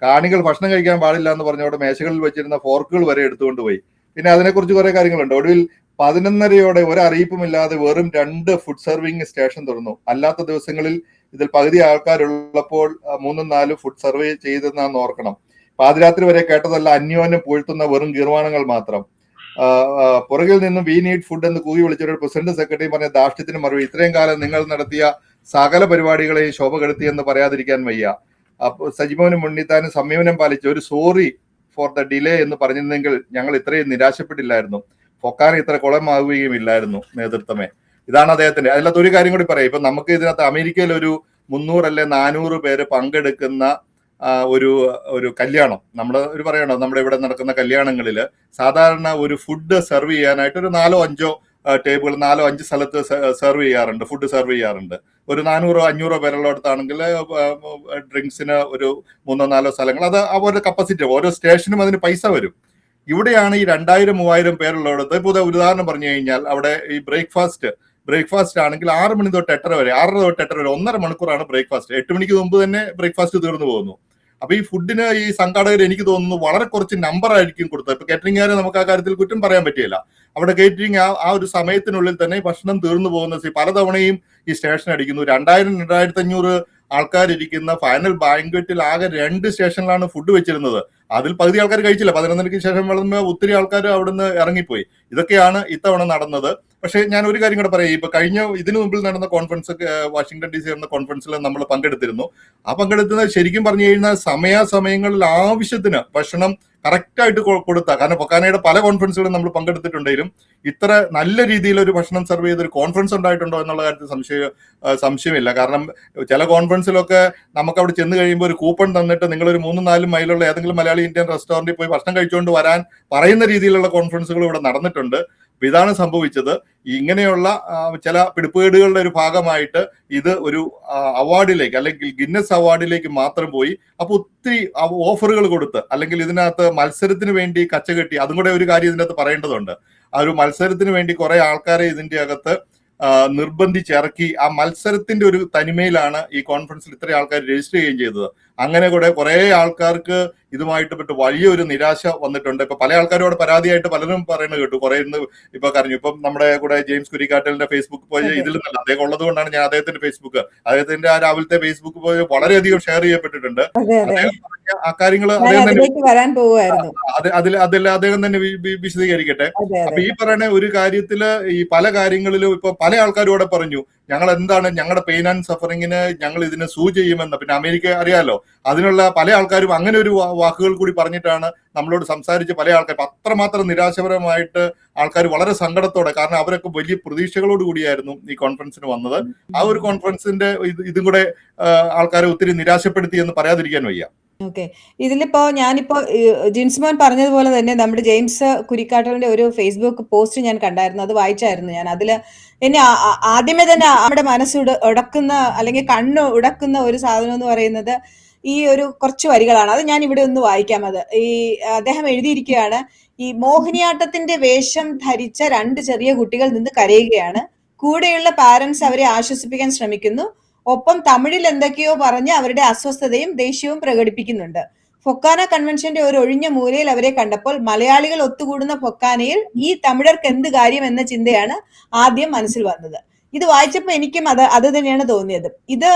കാണികൾ ഭക്ഷണം കഴിക്കാൻ പാടില്ല എന്ന് പറഞ്ഞവിടെ മേശകളിൽ വെച്ചിരുന്ന ഫോർക്കുകൾ വരെ എടുത്തുകൊണ്ട് പോയി. പിന്നെ അതിനെക്കുറിച്ച് കുറെ കാര്യങ്ങളുണ്ട്. ഒടുവിൽ 11:30 ഒരു അറിയിപ്പുമില്ലാതെ വെറും 2 ഫുഡ് സർവിംഗ് സ്റ്റേഷൻ തുറന്നു. അല്ലാത്ത ദിവസങ്ങളിൽ ഇതിൽ പകുതി ആൾക്കാരുള്ളപ്പോൾ 3-4 ഫുഡ് സർവേ ചെയ്തെന്നാന്ന് ഓർക്കണം. പാതിരാത്രി വരെ കേട്ടതല്ല അന്യോന്യം പൂഴ്ത്തുന്ന വെറും ഗീർവാണങ്ങൾ മാത്രം. പുറകിൽ നിന്നും വി നീഡ് ഫുഡ് എന്ന് കൂകി വിളിച്ചൊരു പ്രസിഡന്റ് സെക്രട്ടറി പറഞ്ഞ ധാർഷ്ട്യത്തിന് മറുപടി, ഇത്രയും കാലം നിങ്ങൾ നടത്തിയ സകല പരിപാടികളെയും ശോഭ കെടുത്തിയെന്ന് പറയാതിരിക്കാൻ വയ്യ. അപ്പോൾ സജിമോനും ഉണ്ണിത്താനും സംയമനം പാലിച്ച് ഒരു സോറി ഫോർ ദ ഡിലേ എന്ന് പറഞ്ഞിരുന്നെങ്കിൽ ഞങ്ങൾ ഇത്രയും നിരാശപ്പെട്ടില്ലായിരുന്നു. ഫൊക്കാന ഇത്ര കുളമാവുകയും ഇല്ലായിരുന്നു നേതൃത്വമേ. ഇതാണ് അദ്ദേഹത്തിന്റെ. അതിനകത്ത് ഒരു കാര്യം കൂടി പറയാം. ഇപ്പൊ നമുക്ക് ഇതിനകത്ത് അമേരിക്കയിൽ ഒരു 300 അല്ലെ 400 പേര് പങ്കെടുക്കുന്ന ഒരു കല്യാണം, നമ്മുടെ ഇവിടെ നടക്കുന്ന കല്യാണങ്ങളിൽ സാധാരണ ഒരു ഫുഡ് സെർവ് ചെയ്യാനായിട്ട് ഒരു 4-5 ടേബിൾ 4-5 സ്ഥലത്ത് ഫുഡ് സെർവ് ചെയ്യാറുണ്ട്. ഒരു 400-500 പേരുള്ളിടത്താണെങ്കിൽ ഡ്രിങ്ക്സിന് ഒരു 3-4 സ്ഥലങ്ങൾ, അത് അവരുടെ കപ്പാസിറ്റി, ഓരോ സ്റ്റേഷനും അതിന് പൈസ വരും. ഇവിടെയാണ് ഈ 2000-3000 പേരുള്ളിടത്ത്. ഇപ്പോൾ ഉദാഹരണം പറഞ്ഞു കഴിഞ്ഞാൽ അവിടെ ഈ ബ്രേക്ക്ഫാസ്റ്റ് ആണെങ്കിൽ 6 മണി തൊട്ട് 8:30 വരെ, 6:30 തൊട്ട് 8:30 വരെ 1.5 മണിക്കൂറാണ് ബ്രേക്ക്ഫാസ്റ്റ്. 8 മണിക്ക് മുമ്പ് തന്നെ ബ്രേക്ക്ഫാസ്റ്റ് തീർന്നു പോകുന്നു. അപ്പൊ ഈ ഫുഡിന് ഈ സംഘാടകർ എനിക്ക് തോന്നുന്നു വളരെ കുറച്ച് നമ്പർ ആയിരിക്കും കൊടുത്തത്. ഇപ്പൊ കേറ്ററിംഗുകാരെ നമുക്ക് ആ കാര്യത്തിൽ കുറ്റം പറയാൻ പറ്റില്ല. അവിടെ കേറ്ററിംഗ് ആ ഒരു സമയത്തിനുള്ളിൽ തന്നെ ഭക്ഷണം തീർന്നു പോകുന്ന പലതവണയും ഈ സ്റ്റേഷൻ അടിക്കുന്നു. 2000-2500 ആൾക്കാരിരിക്കുന്ന ഫൈനൽ ബാങ്ക്വറ്റിൽ ആകെ 2 സ്റ്റേഷനിലാണ് ഫുഡ് വെച്ചിരുന്നത്. അതിൽ പകുതി ആൾക്കാർ കഴിച്ചില്ല. 11:30 ശേഷം വളർന്ന് ഒത്തിരി ആൾക്കാർ അവിടുന്ന് ഇറങ്ങിപ്പോയി. ഇതൊക്കെയാണ് ഇത്തവണ നടന്നത്. പക്ഷെ ഞാൻ ഒരു കാര്യം കൂടെ പറയാം. ഇപ്പൊ ഇതിനു മുമ്പിൽ നടന്ന കോൺഫറൻസ്, വാഷിംഗ്ടൺ DC നടന്ന കോൺഫറൻസിൽ നമ്മൾ പങ്കെടുത്തിരുന്നു. ആ പങ്കെടുത്തുന്നത് ശരിക്കും പറഞ്ഞു കഴിഞ്ഞാൽ സമയാസമയങ്ങളിൽ ആവശ്യത്തിന് ഭക്ഷണം കറക്റ്റായിട്ട് കൊടുത്ത, കാരണം പൊക്കാനയുടെ പല കോൺഫറൻസുകളും നമ്മൾ പങ്കെടുത്തിട്ടുണ്ടെങ്കിലും ഇത്ര നല്ല രീതിയിൽ ഒരു ഭക്ഷണം സെർവ് ചെയ്തൊരു കോൺഫറൻസ് ഉണ്ടായിട്ടുണ്ടോ എന്നുള്ള കാര്യത്തിൽ സംശയമില്ല. കാരണം ചില കോൺഫറൻസിലൊക്കെ നമുക്ക് അവിടെ ചെന്ന് കഴിയുമ്പോൾ ഒരു കൂപ്പൺ തന്നിട്ട് നിങ്ങളൊരു 3-4 മൈലുള്ള ഏതെങ്കിലും മലയാളി ഇന്ത്യൻ റെസ്റ്റോറന്റിൽ പോയി ഭക്ഷണം കഴിച്ചുകൊണ്ട് വരാൻ പറയുന്ന രീതിയിലുള്ള കോൺഫറൻസുകൾ ഇവിടെ നടന്നിട്ടുണ്ട്. അപ്പൊ ഇതാണ് സംഭവിച്ചത്. ഇങ്ങനെയുള്ള ചില പിടിപ്പുകേടുകളുടെ ഒരു ഭാഗമായിട്ട് ഇത് ഒരു അവാർഡിലേക്ക്, അല്ലെങ്കിൽ ഗിന്നസ് അവാർഡിലേക്ക് മാത്രം പോയി. അപ്പൊ ഒത്തിരി ഓഫറുകൾ കൊടുത്ത്, അല്ലെങ്കിൽ ഇതിനകത്ത് മത്സരത്തിന് വേണ്ടി കച്ചകെട്ടി, അതും കൂടെ ഒരു കാര്യം ഇതിനകത്ത് പറയേണ്ടതുണ്ട്. ആ ഒരു മത്സരത്തിന് വേണ്ടി കുറെ ആൾക്കാരെ ഇതിന്റെ അകത്ത് നിർബന്ധിച്ചിറക്കി. ആ മത്സരത്തിന്റെ ഒരു തനിമയിലാണ് ഈ കോൺഫറൻസിൽ ഇത്രയും ആൾക്കാർ രജിസ്റ്റർ ചെയ്യുകയും ചെയ്തത്. അങ്ങനെ കൂടെ കുറെ ആൾക്കാർക്ക് ഇതുമായിട്ട് പെട്ട് വലിയൊരു നിരാശ വന്നിട്ടുണ്ട്. ഇപ്പൊ പല ആൾക്കാരോട് പരാതിയായിട്ട് പലരും പറയുന്നത് കേട്ടു. കുറെ ഇന്ന് ഇപ്പൊ കരഞ്ഞു. ഇപ്പം നമ്മുടെ കൂടെ ജെയിംസ് കുരിക്കാട്ടലിന്റെ ഫേസ്ബുക്ക് പേജ് ഇതിൽ നിന്നല്ല, അദ്ദേഹം ഉള്ളത് കൊണ്ടാണ് ഞാൻ അദ്ദേഹത്തിന്റെ അദ്ദേഹത്തിന്റെ ആ രാവിലത്തെ ഫേസ്ബുക്ക് പേജ് വളരെയധികം ഷെയർ ചെയ്യപ്പെട്ടിട്ടുണ്ട്. അദ്ദേഹം പറഞ്ഞ ആ കാര്യങ്ങൾ അദ്ദേഹം തന്നെ വരാൻ പോവുമായിരുന്നു. അതിൽ അദ്ദേഹം തന്നെ വിശദീകരിക്കട്ടെ. അപ്പൊ ഈ പറയുന്ന ഒരു കാര്യത്തില് ഈ പല കാര്യങ്ങളിലും ഇപ്പൊ പല ആൾക്കാരോടെ പറഞ്ഞു ഞങ്ങൾ എന്താണ് ഞങ്ങളുടെ പെയിൻ ആൻഡ് സഫറിങ്ങിന് ഞങ്ങൾ ഇതിനെ സൂ ചെയ്യുമെന്ന്. പിന്നെ അമേരിക്ക അറിയാലോ, അതിനുള്ള പല ആൾക്കാരും അങ്ങനെ ഒരു വാക്കുകൾ കൂടി പറഞ്ഞിട്ടാണ് നമ്മളോട് സംസാരിച്ച് പല ആൾക്കാർ അത്രമാത്രം നിരാശപരമായിട്ട് ആൾക്കാർ വളരെ സങ്കടത്തോടെ, കാരണം അവരൊക്കെ വലിയ പ്രതീക്ഷകളോട് കൂടിയായിരുന്നു ഈ കോൺഫറൻസിന് വന്നത്. ആ ഒരു കോൺഫറൻസിന്റെ ഇതും കൂടെ ആൾക്കാരെ ഒത്തിരി നിരാശപ്പെടുത്തി എന്ന് പറയാതിരിക്കാൻ വയ്യ. ഓക്കെ, ഞാനിപ്പോ ജിൻസ്മോൻ പറഞ്ഞതുപോലെ തന്നെ നമ്മുടെ ജെയിംസ് കുരിക്കാട്ടലിന്റെ ഒരു ഫേസ്ബുക്ക് പോസ്റ്റ് ഞാൻ കണ്ടായിരുന്നു, അത് വായിച്ചായിരുന്നു ഞാൻ. അതില് എന്നെ ആദ്യമേ തന്നെ നമ്മുടെ മനസ്സ് ഉടക്കുന്ന അല്ലെങ്കിൽ കണ്ണ് ഉടക്കുന്ന ഒരു സാധനം എന്ന് പറയുന്നത് ഈ ഒരു കുറച്ച് വരികളാണ്. അത് ഞാൻ ഇവിടെ ഒന്ന് വായിക്കാം. അദ്ദേഹം എഴുതിയിരിക്കുകയാണ്, ഈ മോഹിനിയാട്ടത്തിന്റെ വേഷം ധരിച്ച 2 ചെറിയ കുട്ടികൾ നിന്ന് കരയുകയാണ്. കൂടെയുള്ള പാരന്റ്സ് അവരെ ആശ്വസിപ്പിക്കാൻ ശ്രമിക്കുന്നു. ഒപ്പം തമിഴിൽ എന്തൊക്കെയോ പറഞ്ഞ് അവരുടെ അസ്വസ്ഥതയും ദേഷ്യവും പ്രകടിപ്പിക്കുന്നുണ്ട്. ഫൊക്കാന കൺവെൻഷന്റെ ഒരു ഒഴിഞ്ഞ മൂലയിൽ അവരെ കണ്ടപ്പോൾ മലയാളികൾ ഒത്തുകൂടുന്ന ഫൊക്കാനയിൽ ഈ തമിഴർക്ക് എന്ത് കാര്യം എന്ന ചിന്തയാണ് ആദ്യം മനസ്സിൽ വന്നത്. ഇത് വായിച്ചപ്പോൾ എനിക്കും അത് തന്നെയാണ് തോന്നിയത്. ഇത്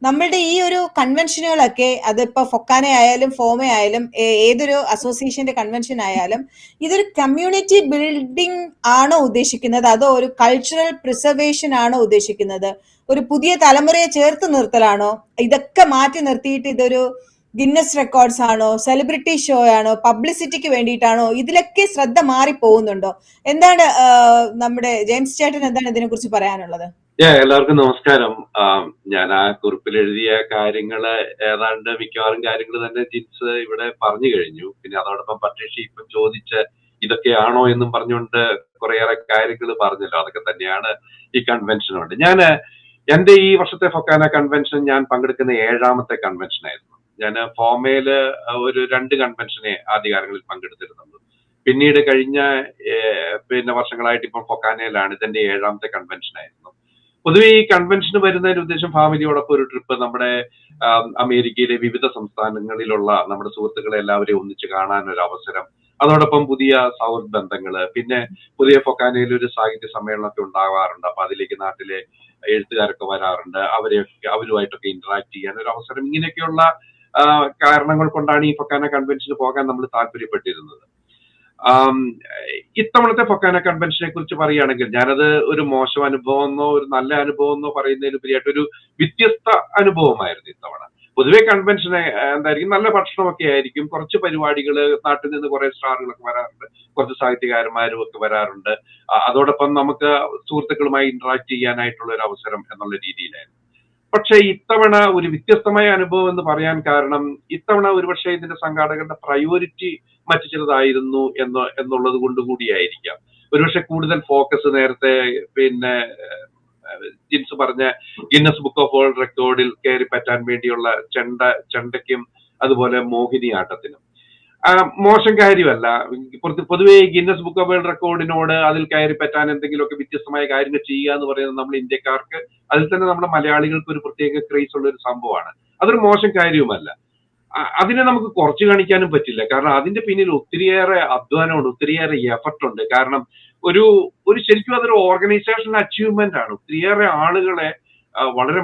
നമ്മളുടെ ഈ ഒരു കൺവെൻഷനുകളൊക്കെ, അതിപ്പോ ഫൊക്കാന ആയാലും ഫോമ ആയാലും ഏതൊരു അസോസിയേഷന്റെ കൺവെൻഷൻ ആയാലും, ഇതൊരു കമ്മ്യൂണിറ്റി ബിൽഡിംഗ് ആണോ ഉദ്ദേശിക്കുന്നത്, അതോ ഒരു കൾച്ചറൽ പ്രിസർവേഷൻ ആണോ ഉദ്ദേശിക്കുന്നത്, ഒരു പുതിയ തലമുറയെ ചേർത്ത് നിർത്തലാണോ, ഇതൊക്കെ മാറ്റി നിർത്തിയിട്ട് ഇതൊരു ഗിന്നസ് റെക്കോർഡ്സ് ആണോ, സെലിബ്രിറ്റി ഷോ ആണോ, പബ്ലിസിറ്റിക്ക് വേണ്ടിയിട്ടാണോ, ഇതിലൊക്കെ ശ്രദ്ധ മാറി പോകുന്നുണ്ടോ? എന്താണ് നമ്മുടെ ജെയിംസ് ചേട്ടൻ എന്താണ് ഇതിനെ കുറിച്ച് പറയാനുള്ളത്? എല്ലാവർക്കും നമസ്കാരം. ഞാൻ ആ കുറിപ്പിൽ എഴുതിയ കാര്യങ്ങള് ഏതാണ്ട് മിക്കവാറും കാര്യങ്ങൾ തന്നെ ജിൻസ് ഇവിടെ പറഞ്ഞു കഴിഞ്ഞു. പിന്നെ അതോടൊപ്പം പട്രീഷ ഇപ്പൊ ചോദിച്ച ഇതൊക്കെയാണോ എന്നും പറഞ്ഞുകൊണ്ട് കുറേയേറെ കാര്യങ്ങൾ പറഞ്ഞല്ലോ. അതൊക്കെ തന്നെയാണ് ഈ കൺവെൻഷനുണ്ട്. എന്റെ ഈ വർഷത്തെ ഫൊക്കാന കൺവെൻഷൻ ഞാൻ പങ്കെടുക്കുന്ന 7ാമത്തെ കൺവെൻഷൻ ആയിരുന്നു. ഞാൻ ഫോമയില് ഒരു 2 കൺവെൻഷനെ ആദ്യകാലങ്ങളിൽ പങ്കെടുത്തിരുന്നുള്ളൂ. പിന്നീട് കഴിഞ്ഞ വർഷങ്ങളായിട്ട് ഇപ്പം ഫൊക്കാനയിലാണ്. ഇതെന്റെ 7ാമത്തെ കൺവെൻഷൻ ആയിരുന്നു. പൊതുവെ ഈ കൺവെൻഷന് വരുന്നതിന്റെ ഉദ്ദേശം ഫാമിലിയോടൊപ്പം ഒരു ട്രിപ്പ്, നമ്മുടെ അമേരിക്കയിലെ വിവിധ സംസ്ഥാനങ്ങളിലുള്ള നമ്മുടെ സുഹൃത്തുക്കളെ എല്ലാവരെയും ഒന്നിച്ച് കാണാൻ ഒരു അവസരം, അതോടൊപ്പം പുതിയ സൗഹൃദ ബന്ധങ്ങള്, പിന്നെ പുതിയ ഫൊക്കാനയിൽ ഒരു സാഹിത്യ സമ്മേളനമൊക്കെ ഉണ്ടാവാറുണ്ട്. അപ്പൊ അതിലേക്ക് നാട്ടിലെ എഴുത്തുകാരൊക്കെ വരാറുണ്ട്. അവരുമായിട്ടൊക്കെ ഇന്ററാക്ട് ചെയ്യാൻ ഒരു അവസരം. ഇങ്ങനെയൊക്കെയുള്ള കാരണങ്ങൾ കൊണ്ടാണ് ഈ ഫൊക്കാന കൺവെൻഷന് പോകാൻ നമ്മൾ താല്പര്യപ്പെട്ടിരുന്നത്. ഇത്തവണത്തെ ഫൊക്കാന കൺവെൻഷനെ കുറിച്ച് പറയുകയാണെങ്കിൽ ഞാനത് ഒരു മോശം അനുഭവം എന്നോ ഒരു നല്ല അനുഭവം എന്നോ പറയുന്നതിലുപരിയായിട്ട് ഒരു വ്യത്യസ്ത അനുഭവമായിരുന്നു ഇത്തവണ. പൊതുവെ കൺവെൻഷന് എന്തായിരിക്കും, നല്ല ഭക്ഷണമൊക്കെ ആയിരിക്കും, കുറച്ച് പരിപാടികൾ, നാട്ടിൽ നിന്ന് കുറെ സ്റ്റാറുകളൊക്കെ വരാറുണ്ട്, കുറച്ച് സാഹിത്യകാരന്മാരും ഒക്കെ വരാറുണ്ട്. അതോടൊപ്പം നമുക്ക് സുഹൃത്തുക്കളുമായി ഇന്ററാക്ട് ചെയ്യാനായിട്ടുള്ള ഒരു അവസരം എന്നുള്ള രീതിയിലായിരുന്നു. പക്ഷെ ഇത്തവണ ഒരു വ്യത്യസ്തമായ അനുഭവം എന്ന് പറയാൻ കാരണം, ഇത്തവണ ഒരുപക്ഷെ ഇതിന്റെ സംഘാടകരുടെ പ്രയോറിറ്റി മറ്റു ചിലതായിരുന്നു എന്നുള്ളത് കൊണ്ട് കൂടിയായിരിക്കാം. ഒരുപക്ഷെ കൂടുതൽ ഫോക്കസ് നേരത്തെ ജിൻസ് പറഞ്ഞ ഗിന്നസ് ബുക്ക് ഓഫ് വേൾഡ് റെക്കോർഡിൽ കയറി പറ്റാൻ വേണ്ടിയുള്ള ചെണ്ടയ്ക്കും അതുപോലെ മോഹിനിയാട്ടത്തിനും. മോശം കാര്യമല്ല. പൊതുവെ ഗിന്നസ് ബുക്ക് ഓഫ് വേൾഡ് റെക്കോർഡിനോട് അതിൽ കയറി പറ്റാൻ എന്തെങ്കിലുമൊക്കെ വ്യത്യസ്തമായ കാര്യങ്ങൾ ചെയ്യുക എന്ന് പറയുന്നത് നമ്മൾ ഇന്ത്യക്കാർക്ക്, അതിൽ തന്നെ നമ്മുടെ മലയാളികൾക്ക് ഒരു പ്രത്യേക ക്രേസ് ഉള്ള ഒരു സംഭവമാണ്. അതൊരു മോശം കാര്യവുമല്ല. അതിനെ നമുക്ക് കുറച്ച് കാണിക്കാനും പറ്റില്ല. കാരണം അതിന്റെ പിന്നിൽ ഒത്തിരിയേറെ അധ്വാനമുണ്ട്, ഒത്തിരിയേറെ എഫർട്ട് ഉണ്ട്. കാരണം ഒരു ശരിക്കും അതൊരു ഓർഗനൈസേഷണൽ അച്ചീവ്മെന്റ് ആണ്. ഒത്തിരിയേറെ ആളുകളെ വളരെ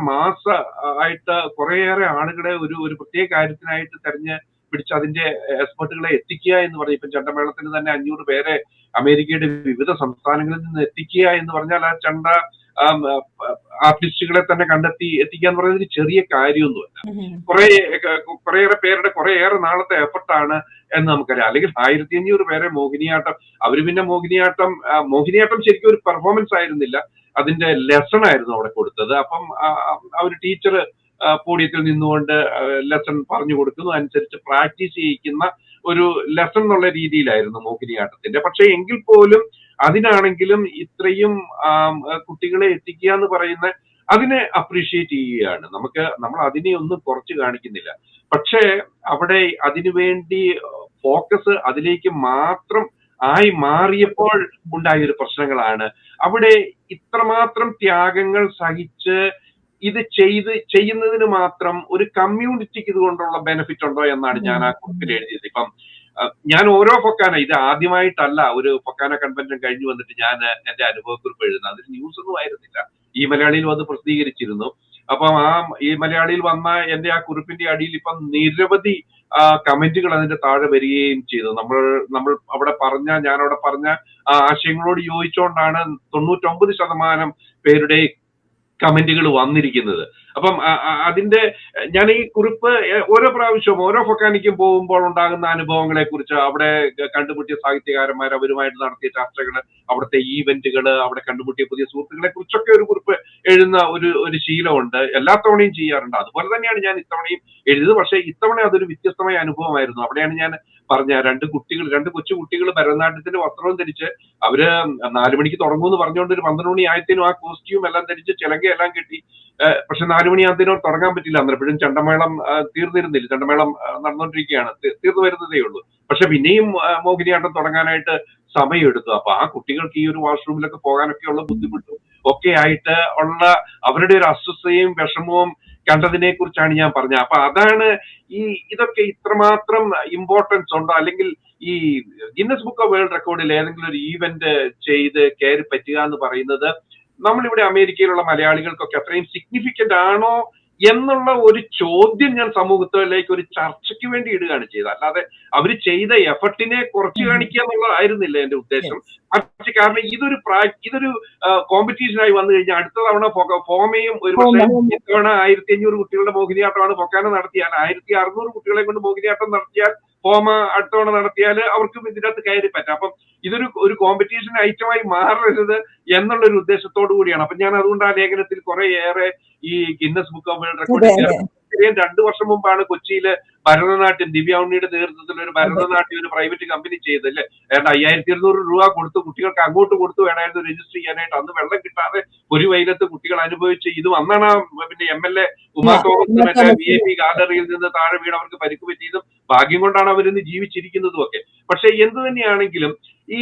ആയിട്ട് കുറേയേറെ ആളുകളെ ഒരു പ്രത്യേക കാര്യത്തിനായിട്ട് തെരഞ്ഞ് പിടിച്ച് അതിന്റെ എക്സ്പെർട്ടുകളെ എത്തിക്കുക എന്ന് പറഞ്ഞാൽ, ഇപ്പം ചെണ്ടമേളത്തിന് തന്നെ 500 പേരെ അമേരിക്കയുടെ വിവിധ സംസ്ഥാനങ്ങളിൽ നിന്ന് എത്തിക്കുക എന്ന് പറഞ്ഞാൽ ആ ചെണ്ട ആർട്ടിസ്റ്റുകളെ തന്നെ എത്തിക്കുക എന്ന് പറയുന്നത് ഒരു ചെറിയ കാര്യമൊന്നുമല്ല. കുറേയേറെ പേരുടെ കുറേയേറെ നാളത്തെ എഫർട്ടാണ് എന്ന് നമുക്കറിയാം. അല്ലെങ്കിൽ 1500 പേരെ മോഹിനിയാട്ടം, അവര് പിന്നെ മോഹിനിയാട്ടം ശരിക്കും ഒരു പെർഫോമൻസ് ആയിരുന്നില്ല, അതിന്റെ ലെസൺ ആയിരുന്നു അവിടെ കൊടുത്തത്. അപ്പം ആ ഒരു ടീച്ചർ പോഡിയത്തിൽ നിന്നുകൊണ്ട് ലെസൺ പറഞ്ഞു കൊടുക്കുന്നു, അനുസരിച്ച് പ്രാക്ടീസ് ചെയ്യിക്കുന്ന ഒരു ലെസൺ എന്നുള്ള രീതിയിലായിരുന്നു മോഹിനിയാട്ടത്തിന്റെ. പക്ഷെ എങ്കിൽ പോലും അതിനാണെങ്കിലും ഇത്രയും കുട്ടികളെ എത്തിക്കുക എന്ന് പറയുന്ന അതിനെ അപ്രീഷിയേറ്റ് ചെയ്യുകയാണ്. നമ്മൾ അതിനെ ഒന്നും കുറച്ച് കാണിക്കുന്നില്ല. പക്ഷേ അവിടെ അതിനുവേണ്ടി ഫോക്കസ് അതിലേക്ക് മാത്രം ആയി മാറിയപ്പോൾ ഉണ്ടായ ഒരു പ്രശ്നങ്ങളാണ്. അവിടെ ഇത്രമാത്രം ത്യാഗങ്ങൾ സഹിച്ച് ഇത് ചെയ്യുന്നതിന് മാത്രം ഒരു കമ്മ്യൂണിറ്റിക്ക് ഇതുകൊണ്ടുള്ള ബെനിഫിറ്റ് ഉണ്ടോ എന്നാണ് ഞാൻ ആ കുറിപ്പിൽ എഴുതിയത്. ഇപ്പം ഞാൻ ഓരോ ഫൊക്കാന, ഇത് ആദ്യമായിട്ടല്ല ഒരു ഫൊക്കാന കൺവെൻഷൻ കഴിഞ്ഞു വന്നിട്ട് ഞാൻ എന്റെ അനുഭവക്കുറിപ്പ് എഴുതുന്നത്. അതിൽ ന്യൂസ് ഒന്നും ആയിരുന്നില്ല, ഈ മലയാളിയിൽ വന്ന് പ്രസിദ്ധീകരിച്ചിരുന്നു. അപ്പം ഈ മലയാളിയിൽ വന്ന എന്റെ ആ കുറിപ്പിന്റെ അടിയിൽ ഇപ്പം നിരവധി കമന്റുകൾ അതിന്റെ താഴെ വരികയും ചെയ്തു. നമ്മൾ അവിടെ ഞാനവിടെ പറഞ്ഞ ആ ആശയങ്ങളോട് യോജിച്ചുകൊണ്ടാണ് 99% പേരുടെ കമന്റുകൾ വന്നിരിക്കുന്നത്. അപ്പം അതിന്റെ ഞാൻ ഈ കുറിപ്പ് ഓരോ പ്രാവശ്യവും ഓരോ ഫൊക്കാനിക്കും പോകുമ്പോൾ ഉണ്ടാകുന്ന അനുഭവങ്ങളെ കുറിച്ച്, അവിടെ കണ്ടുമുട്ടിയ സാഹിത്യകാരന്മാർ, അവരുമായിട്ട് നടത്തിയ ചർച്ചകൾ, അവിടുത്തെ ഈവന്റുകൾ, അവിടെ കണ്ടുമുട്ടിയ പുതിയ സുഹൃത്തുക്കളെ കുറിച്ചൊക്കെ ഒരു കുറിപ്പ് എഴുതുന്ന ഒരു ശീലമുണ്ട്. എല്ലാ തവണയും ചെയ്യാറുണ്ട്. അതുപോലെ തന്നെയാണ് ഞാൻ ഇത്തവണയും എഴുതുന്നത്. പക്ഷേ ഇത്തവണ അതൊരു വ്യത്യസ്തമായ അനുഭവമായിരുന്നു. അവിടെയാണ് ഞാൻ പറഞ്ഞ രണ്ട് കൊച്ചു കുട്ടികൾ ഭരതനാട്യത്തിന്റെ വസ്ത്രവും ധരിച്ച്, അവര് 4 മണിക്ക് തുടങ്ങുമെന്ന് പറഞ്ഞുകൊണ്ട് ഒരു 12 മണി ആയതിനും ആ കോസ്റ്റ്യൂം എല്ലാം ധരിച്ച് ചിലങ്കയെല്ലാം കെട്ടി. പക്ഷെ 4 മണിയാകുന്നതിനോ തുടങ്ങാൻ പറ്റില്ല. അന്നേരപ്പോഴും ചെണ്ടമേളം തീർന്നിരുന്നില്ല. ചെണ്ടമേളം നടന്നുകൊണ്ടിരിക്കുകയാണ്, തീർന്നു വരുന്നതേ ഉള്ളൂ. പക്ഷെ പിന്നെയും മോഹിനിയാട്ടം തുടങ്ങാനായിട്ട് സമയമെടുത്തു. അപ്പൊ ആ കുട്ടികൾക്ക് ഈ ഒരു വാഷ്റൂമിലൊക്കെ പോകാനൊക്കെയുള്ള ബുദ്ധിമുട്ടും ഒക്കെ ആയിട്ട് ഉള്ള അവരുടെ ഒരു അസ്വസ്ഥതയും വിഷമവും കണ്ടതിനെ കുറിച്ചാണ് ഞാൻ പറഞ്ഞത്. അപ്പൊ അതാണ് ഇതൊക്കെ ഇത്രമാത്രം ഇമ്പോർട്ടൻസ് ഉണ്ടോ, അല്ലെങ്കിൽ ഈ ഗിന്നസ് ബുക്ക് ഓഫ് വേൾഡ് റെക്കോർഡിൽ ഏതെങ്കിലും ഒരു ഈവന്റ് ചെയ്ത് കയറി പറ്റുക എന്ന് പറയുന്നത് നമ്മളിവിടെ അമേരിക്കയിലുള്ള മലയാളികൾക്കൊക്കെ അത്രയും സിഗ്നിഫിക്കന്റ് ആണോ എന്നുള്ള ഒരു ചോദ്യം ഞാൻ സമൂഹത്തിലേക്ക് ഒരു ചർച്ചയ്ക്ക് വേണ്ടി ഇടുകയാണ് ചെയ്തത്. അല്ലാതെ അവർ ചെയ്ത എഫർട്ടിനെ കുറച്ച് കാണിക്കുക എന്നുള്ളതായിരുന്നില്ല എന്റെ ഉദ്ദേശം. മറിച്ച് കാരണം ഇതൊരു കോമ്പറ്റീഷനായി വന്നു കഴിഞ്ഞാൽ അടുത്ത തവണ ഫോമയും ഒരു പക്ഷേ ഇത്തവണ 1500 കുട്ടികളുടെ മോഹിനിയാട്ടമാണ് ഫൊക്കാന നടത്തിയാൽ, 1600 കുട്ടികളെ കൊണ്ട് മോഹിനിയാട്ടം നടത്തിയാൽ, ഫോമ അടുത്ത തവണ നടത്തിയാൽ അവർക്കും ഇതിനകത്ത് കയറി പറ്റാം. അപ്പം ഇതൊരു കോമ്പറ്റീഷൻ ഐറ്റമായി മാറരുത് എന്നുള്ളൊരു ഉദ്ദേശത്തോടു കൂടിയാണ്. അപ്പൊ ഞാൻ അതുകൊണ്ട് ആ ലേഖനത്തിൽ കുറേയേറെ ഈ Guinness book of world record 2 വർഷം മുമ്പാണ് കൊച്ചിയില് ഭരതനാട്യം, ദിവ്യ ഉണ്ണിയുടെ നേതൃത്വത്തിൽ ഒരു ഭരതനാട്യം ഒരു പ്രൈവറ്റ് കമ്പനി ചെയ്തല്ലേ. 5200 രൂപ കൊടുത്ത് കുട്ടികൾക്ക് അങ്ങോട്ട് കൊടുത്തു വേണമായിരുന്നു രജിസ്റ്റർ ചെയ്യാനായിട്ട്. അന്ന് വെള്ളം കിട്ടാതെ ഒരു വെയിലത്ത് കുട്ടികൾ അനുഭവിച്ച് ഇത് വന്നാണ് പിന്നെ MLA ഉമാ തോമസ് മറ്റേ VIP ഗാലറിയിൽ നിന്ന് താഴെ വീണ് അവർക്ക് പരിക്ക് പറ്റിയതും ഭാഗ്യം കൊണ്ടാണ് അവരിന്ന് ജീവിച്ചിരിക്കുന്നതും ഒക്കെ. പക്ഷെ എന്ത് തന്നെയാണെങ്കിലും ഈ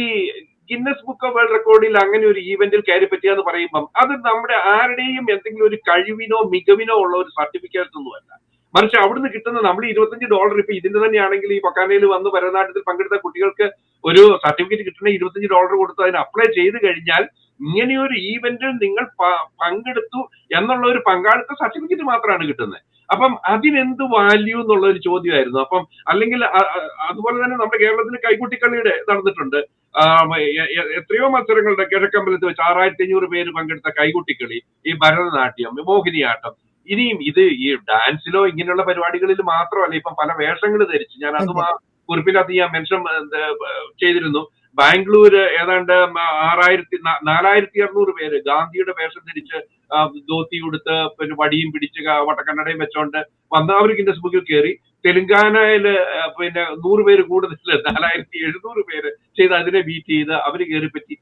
ഗിന്നസ് ബുക്ക് ഓഫ് വേൾഡ് റെക്കോർഡിൽ അങ്ങനെ ഒരു ഈവന്റിൽ കയറി പറ്റുക എന്ന് പറയുമ്പം അത് നമ്മുടെ ആരുടെയും എന്തെങ്കിലും ഒരു കഴിവിനോ മികവിനോ ഉള്ള ഒരു സർട്ടിഫിക്കറ്റ് ഒന്നുമല്ല. മറിച്ച് അവിടുന്ന് കിട്ടുന്ന നമ്മൾ $25 ഇപ്പൊ ഇതിന്റെ തന്നെയാണെങ്കിൽ ഈ പൊക്കാനയിൽ വന്ന് ഭരതനാട്യത്തിൽ പങ്കെടുത്ത കുട്ടികൾക്ക് ഒരു സർട്ടിഫിക്കറ്റ് കിട്ടണ $25 കൊടുത്ത് അതിന് അപ്ലൈ ചെയ്ത് കഴിഞ്ഞാൽ ഇങ്ങനെയൊരു ഈവന്റിൽ നിങ്ങൾ പങ്കെടുത്തു എന്നുള്ള ഒരു പങ്കാളിത്ത സർട്ടിഫിക്കറ്റ് മാത്രമാണ് കിട്ടുന്നത്. അപ്പം അതിനെന്ത് വാല്യൂ എന്നുള്ള ഒരു ചോദ്യമായിരുന്നു. അപ്പം അല്ലെങ്കിൽ അതുപോലെ തന്നെ നമ്മുടെ കേരളത്തിൽ കൈകുട്ടിക്കളിയുടെ നടന്നിട്ടുണ്ട്. എത്രയോ മത്സരങ്ങളുടെ കിഴക്കമ്പലത്ത് വെച്ച് 6500 പേര് പങ്കെടുത്ത കൈകുട്ടിക്കളി, ഈ ഭരതനാട്യം, മോഹിനിയാട്ടം. ഇനിയും ഇത് ഈ ഡാൻസിലോ ഇങ്ങനെയുള്ള പരിപാടികളിൽ മാത്രമല്ല, ഇപ്പം പല വേഷങ്ങൾ ധരിച്ച് ഞാൻ അതും ആ കുറിപ്പിനകത്ത് ഞാൻ മെൻഷൻ ചെയ്തിരുന്നു. ബാംഗ്ലൂര് ഏതാണ്ട് 4600 പേര് ഗാന്ധിയുടെ വേഷം ധരിച്ച് ധോത്തി ഉടുത്ത് പിന്നെ വടിയും പിടിച്ച് വട്ടക്കണ്ണടയും വെച്ചോണ്ട് വന്ന അവർ ഗിന്നസ് ബുക്കിൽ കയറി. തെലങ്കാനയില് പിന്നെ 100 പേര് കൂടുതൽ 4700 പേര് ചെയ്ത് അതിനെ ബീറ്റ് ചെയ്ത് അവര് കയറി പറ്റി.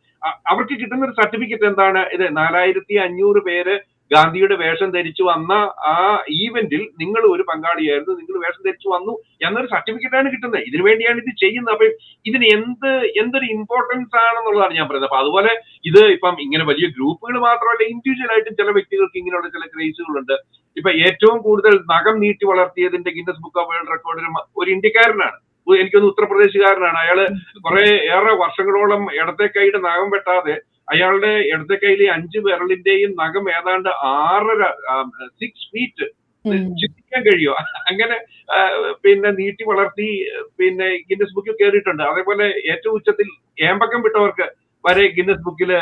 അവർക്ക് കിട്ടുന്ന ഒരു സർട്ടിഫിക്കറ്റ് എന്താണ്? ഇത് 4500 പേര് ഗാന്ധിയുടെ വേഷം ധരിച്ചു വന്ന ആ ഈവന്റിൽ നിങ്ങൾ ഒരു പങ്കാളിയായിരുന്നു, നിങ്ങൾ വേഷം ധരിച്ചു വന്നു എന്നൊരു സർട്ടിഫിക്കറ്റാണ് കിട്ടുന്നത്. ഇതിനു വേണ്ടിയാണ് ഇത് ചെയ്യുന്നത്. അപ്പൊ ഇതിന് എന്തൊരു ഇമ്പോർട്ടൻസ് ആണെന്നുള്ളതാണ് ഞാൻ പറയുന്നത്. അപ്പൊ അതുപോലെ ഇത് ഇപ്പം ഇങ്ങനെ വലിയ ഗ്രൂപ്പുകൾ മാത്രമല്ല, ഇൻഡിവിജ്വൽ ആയിട്ടും ചില വ്യക്തികൾക്ക് ഇങ്ങനെയുള്ള ചില ക്രേസുകളുണ്ട്. ഇപ്പൊ ഏറ്റവും കൂടുതൽ നഖം നീട്ടി വളർത്തിയതിന്റെ ഗിന്നസ് ബുക്ക് ഓഫ് വേൾഡ് റെക്കോർഡിൽ ഒരു ഇന്ത്യക്കാരനാണ്, എനിക്കൊന്ന് ഉത്തർപ്രദേശുകാരനാണ്. അയാള് ഏറെ വർഷങ്ങളോളം ഇടത്തെ കൈയുടെ നഖം വെട്ടാതെ അയാളുടെ ഇടത്തെ കൈയിലെ 5 വിരലിന്റെയും നഖം ഏതാണ്ട് 6 ഫീറ്റ് ചിന്തിക്കാൻ കഴിയുമോ അങ്ങനെ പിന്നെ നീട്ടി വളർത്തി പിന്നെ ഗിന്നസ് ബുക്കിൽ കയറിയിട്ടുണ്ട്. അതേപോലെ ഏറ്റവും ഉച്ചത്തിൽ ഏമ്പക്കം വിട്ടവർക്ക് വരെ ഗിന്നസ് ബുക്കില്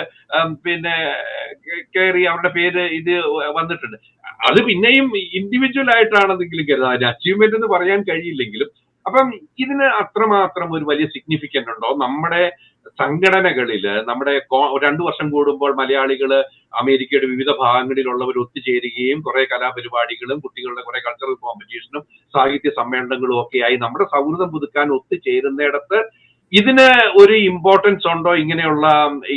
പിന്നെ കയറി അവരുടെ പേര് ഇത് വന്നിട്ടുണ്ട്. അത് പിന്നെയും ഇൻഡിവിജ്വൽ ആയിട്ടാണെന്നെങ്കിലും കരുതാം, അതിന്റെ അച്ചീവ്മെന്റ് എന്ന് പറയാൻ കഴിയില്ലെങ്കിലും. അപ്പം ഇതിന് അത്രമാത്രം ഒരു വലിയ സിഗ്നിഫിക്കന്റ് ഉണ്ടോ? നമ്മുടെ സംഘടനകളില് നമ്മുടെ 2 വർഷം കൂടുമ്പോൾ മലയാളികള് അമേരിക്കയുടെ വിവിധ ഭാഗങ്ങളിലുള്ളവർ ഒത്തുചേരുകയും കുറെ കലാപരിപാടികളും കുട്ടികളുടെ കുറെ കൾച്ചറൽ കോമ്പറ്റീഷനും സാഹിത്യ സമ്മേളനങ്ങളും ഒക്കെയായി നമ്മുടെ സൗഹൃദം പുതുക്കാൻ ഒത്തുചേരുന്നിടത്ത് ഇതിന് ഒരു ഇമ്പോർട്ടൻസ് ഉണ്ടോ? ഇങ്ങനെയുള്ള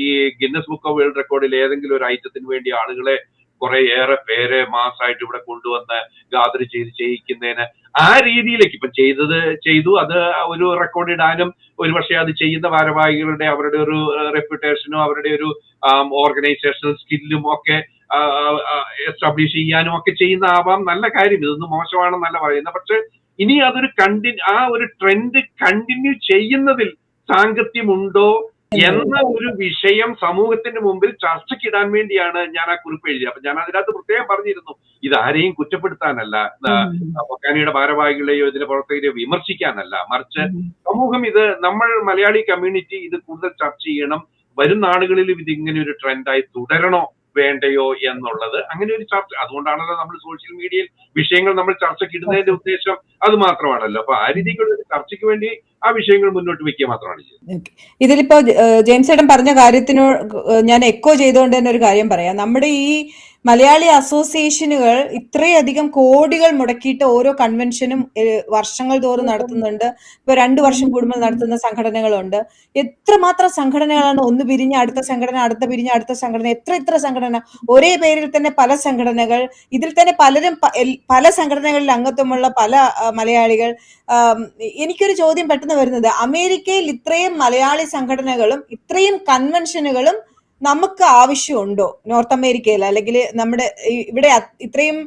ഈ ഗിന്നസ് ബുക്ക് ഓഫ് വേൾഡ് റെക്കോർഡിൽ ഏതെങ്കിലും ഒരു ഐറ്റത്തിന് വേണ്ടി ആളുകളെ കുറേയേറെ പേരെ മാസമായിട്ട് ഇവിടെ കൊണ്ടുവന്ന് ഗാദർ ചെയ്ത് ചെയ്യിക്കുന്നതിന് ആ രീതിയിലേക്ക് ഇപ്പൊ ചെയ്തു അത് ഒരു റെക്കോർഡ് ഇടാനും ഒരു പക്ഷേ അത് ചെയ്യുന്ന ഭാരവാഹികളുടെ അവരുടെ ഒരു റെപ്യൂട്ടേഷനും അവരുടെ ഒരു ഓർഗനൈസേഷണൽ സ്കില്ലും ഒക്കെ എസ്റ്റാബ്ലിഷ് ചെയ്യാനും ഒക്കെ ചെയ്യുന്നതാവാം, നല്ല കാര്യം, ഇതൊന്നും മോശമാണെന്നല്ല പറയുന്നത്. പക്ഷെ ഇനി അതൊരു ആ ഒരു ട്രെൻഡ് കണ്ടിന്യൂ ചെയ്യുന്നതിൽ സാങ്കത്യമുണ്ടോ എന്ന ഒരു വിഷയം സമൂഹത്തിന്റെ മുമ്പിൽ ചർച്ചയ്ക്കിടാൻ വേണ്ടിയാണ് ഞാൻ ആ കുറിപ്പ് എഴുതിയത്. അപ്പൊ ഞാൻ അതിനകത്ത് പ്രത്യേകം പറഞ്ഞിരുന്നു, ഇതാരെയും കുറ്റപ്പെടുത്താനല്ല, പൊക്കാനിയുടെ ഭാരവാഹികളെയോ ഇതിന്റെ പ്രവർത്തകരെയോ വിമർശിക്കാനല്ല, മറിച്ച് സമൂഹം നമ്മൾ മലയാളി കമ്മ്യൂണിറ്റി ഇത് കൂടുതൽ ചർച്ച ചെയ്യണം, വരും നാളുകളിലും ഇതിങ്ങനെ ഒരു ട്രെൻഡായി തുടരണോ വേണ്ടയോ എന്നുള്ളത്, അങ്ങനെ ഒരു ചർച്ച. അതുകൊണ്ടാണല്ലോ നമ്മൾ സോഷ്യൽ മീഡിയയിൽ വിഷയങ്ങൾ നമ്മൾ ചർച്ചയ്ക്ക് ഇടുന്നതിന്റെ ഉദ്ദേശം അത് മാത്രമാണല്ലോ. അപ്പൊ ആ രീതിക്കുള്ള ഒരു ചർച്ചയ്ക്ക് വേണ്ടി ആ വിഷയങ്ങൾ മുന്നോട്ട് വെക്കുക മാത്രമാണ് ചെയ്യുന്നത്. ഇതിലിപ്പോ ജെയിംസ് ഏട്ടൻ പറഞ്ഞ കാര്യത്തിനോട് ഞാൻ എക്കോ ചെയ്തുകൊണ്ട് തന്നെ ഒരു കാര്യം പറയാം. നമ്മുടെ ഈ മലയാളി അസോസിയേഷനുകൾ ഇത്രയധികം കോടികൾ മുടക്കിയിട്ട് ഓരോ കൺവെൻഷനും വർഷങ്ങൾ തോറും നടത്തുന്നുണ്ട്. ഇപ്പൊ 2 വർഷം കൂടുമ്പോൾ നടത്തുന്ന സംഘടനകളുണ്ട്. എത്രമാത്രം സംഘടനകളാണ്, ഒന്ന് പിരിഞ്ഞ അടുത്ത സംഘടന, അടുത്ത പിരിഞ്ഞ അടുത്ത സംഘടന, എത്ര സംഘടന, ഒരേ പേരിൽ തന്നെ പല സംഘടനകൾ. ഇതിൽ തന്നെ പലരും പല സംഘടനകളിൽ അംഗത്വമുള്ള പല മലയാളികൾ. എനിക്കൊരു ചോദ്യം പെട്ടെന്ന് വരുന്നത്, അമേരിക്കയിൽ ഇത്രയും മലയാളി സംഘടനകളും ഇത്രയും കൺവെൻഷനുകളും നമുക്ക് ആവശ്യമുണ്ടോ? നോർത്ത് അമേരിക്കയിൽ അല്ലെങ്കിൽ നമ്മുടെ ഇവിടെ ഇത്രയും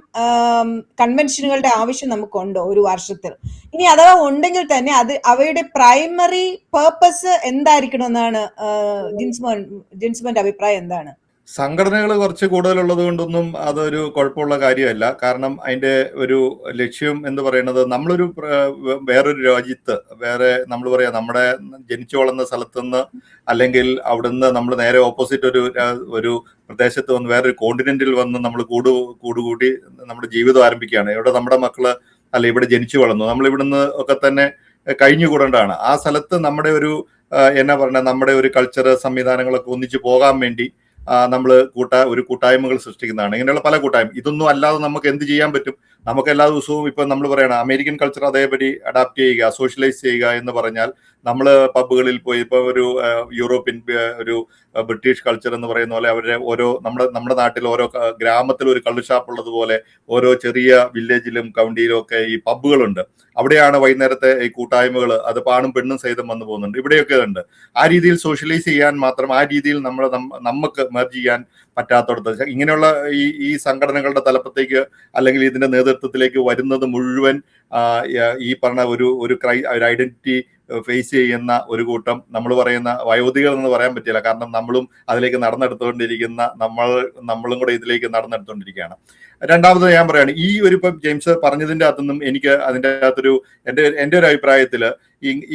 കൺവെൻഷനുകളുടെ ആവശ്യം നമുക്കുണ്ടോ ഒരു വർഷത്തിൽ? ഇനി അഥവാ ഉണ്ടെങ്കിൽ തന്നെ അവയുടെ പ്രൈമറി പേർപ്പസ് എന്തായിരിക്കണമെന്നാണ് ജിൻസ്മോന്റെ അഭിപ്രായം എന്താണ്? സംഘടനകൾ കുറച്ച് കൂടുതലുള്ളത് കൊണ്ടൊന്നും അതൊരു കുഴപ്പമുള്ള കാര്യമല്ല. കാരണം അതിന്റെ ഒരു ലക്ഷ്യം എന്ന് പറയുന്നത്, നമ്മളൊരു വേറൊരു രാജ്യത്ത്, നമ്മൾ പറയാം നമ്മുടെ ജനിച്ചു വളർന്ന സ്ഥലത്തുനിന്ന് അല്ലെങ്കിൽ അവിടുന്ന് നമ്മൾ നേരെ ഓപ്പോസിറ്റ് ഒരു പ്രദേശത്ത് വന്ന് വേറൊരു കോണ്ടിനെന്റിൽ വന്ന് നമ്മൾ കൂടുകൂടി നമ്മുടെ ജീവിതം ആരംഭിക്കുകയാണ്. ഇവിടെ നമ്മുടെ മക്കള് ഇവിടെ ജനിച്ചു വളർന്നു, നമ്മൾ ഇവിടുന്ന് ഒക്കെ തന്നെ കഴിഞ്ഞുകൂടേണ്ടതാണ്. ആ സ്ഥലത്ത് നമ്മുടെ നമ്മുടെ ഒരു കൾച്ചർ സംവിധാനങ്ങളൊക്കെ ഒന്നിച്ചു പോകാൻ വേണ്ടി നമ്മൾ ഒരു കൂട്ടായ്മകൾ സൃഷ്ടിക്കുന്നതാണ്. ഇങ്ങനെയുള്ള പല കൂട്ടായ്മ. ഇതൊന്നും അല്ലാതെ നമുക്ക് എന്ത് ചെയ്യാൻ പറ്റും? നമുക്ക് എല്ലാ ദിവസവും ഇപ്പൊ നമ്മൾ പറയണം അമേരിക്കൻ കൾച്ചർ അതേപടി അഡാപ്റ്റ് ചെയ്യുക, സോഷ്യലൈസ് ചെയ്യുക എന്ന് പറഞ്ഞാൽ നമ്മൾ പബ്ബുകളിൽ പോയി ഇപ്പൊ ഒരു യൂറോപ്യൻ ഒരു ബ്രിട്ടീഷ് കൾച്ചർ എന്ന് പറയുന്ന പോലെ അവരുടെ നമ്മുടെ നാട്ടിൽ ഓരോ ഗ്രാമത്തിൽ ഒരു കള്ള് ഷാപ്പ് ഉള്ളതുപോലെ ഓരോ ചെറിയ വില്ലേജിലും കൗണ്ടിയിലും ഒക്കെ ഈ പബ്ബുകളുണ്ട്. അവിടെയാണ് വൈകുന്നേരത്തെ ഈ കൂട്ടായ്മകൾ, അത് പാണും പെണ്ണും സഹിതം വന്നു പോകുന്നുണ്ട്. ഇവിടെയൊക്കെ ഉണ്ട്. ആ രീതിയിൽ സോഷ്യലൈസ് ചെയ്യാൻ മാത്രം, ആ രീതിയിൽ നമുക്ക് മെർജ് ചെയ്യാൻ പറ്റാത്തടത്ത് ഇങ്ങനെയുള്ള ഈ സംഘടനകളുടെ തലപ്പത്തേക്ക് അല്ലെങ്കിൽ ഇതിന്റെ നേതൃത്വത്തിലേക്ക് വരുന്നത് മുഴുവൻ ഈ പറഞ്ഞ ഒരു ഐഡന്റിറ്റി ഫേസ് ചെയ്യുന്ന ഒരു കൂട്ടം, നമ്മൾ പറയുന്ന വയോധികൾ എന്ന് പറയാൻ പറ്റില്ല. കാരണം നമ്മളും അതിലേക്ക് നടന്നെടുത്തുകൊണ്ടിരിക്കുന്ന നമ്മളും കൂടെ ഇതിലേക്ക് നടന്നെടുത്തുകൊണ്ടിരിക്കുകയാണ്. രണ്ടാമത് ഞാൻ പറയാണ്, ഇപ്പം ജെയിംസ് പറഞ്ഞതിന്റെ അകത്തുനിന്നും എനിക്ക് അതിൻ്റെ അകത്തൊരു എൻ്റെ ഒരു അഭിപ്രായത്തിൽ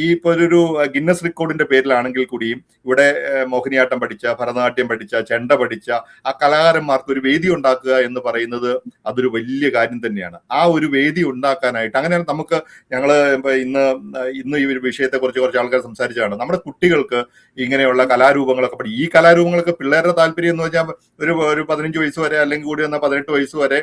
ഇപ്പൊ ഒരു ഗിന്നസ് റെക്കോർഡിന്റെ പേരിലാണെങ്കിൽ കൂടിയും ഇവിടെ മോഹിനിയാട്ടം പഠിച്ച, ഭരതനാട്യം പഠിച്ച, ചെണ്ട പഠിച്ച ആ കലാകാരന്മാർക്ക് ഒരു വേദി ഉണ്ടാക്കുക എന്ന് പറയുന്നത് അതൊരു വലിയ കാര്യം തന്നെയാണ്. ആ ഒരു വേദി ഉണ്ടാക്കാനായിട്ട് അങ്ങനെ ഞങ്ങള് ഇന്ന് ഈ ഒരു വിഷയത്തെ കുറിച്ച് കുറച്ച് ആൾക്കാർ സംസാരിച്ചതാണ്. നമ്മുടെ കുട്ടികൾക്ക് ഇങ്ങനെയുള്ള കലാരൂപങ്ങളൊക്കെ ഈ കലാരൂപങ്ങളൊക്കെ പിള്ളേരുടെ താല്പര്യം എന്ന് വെച്ചാൽ ഒരു 15 വയസ്സ് വരെ അല്ലെങ്കിൽ കൂടി വന്ന 18 വയസ്സ് വരെ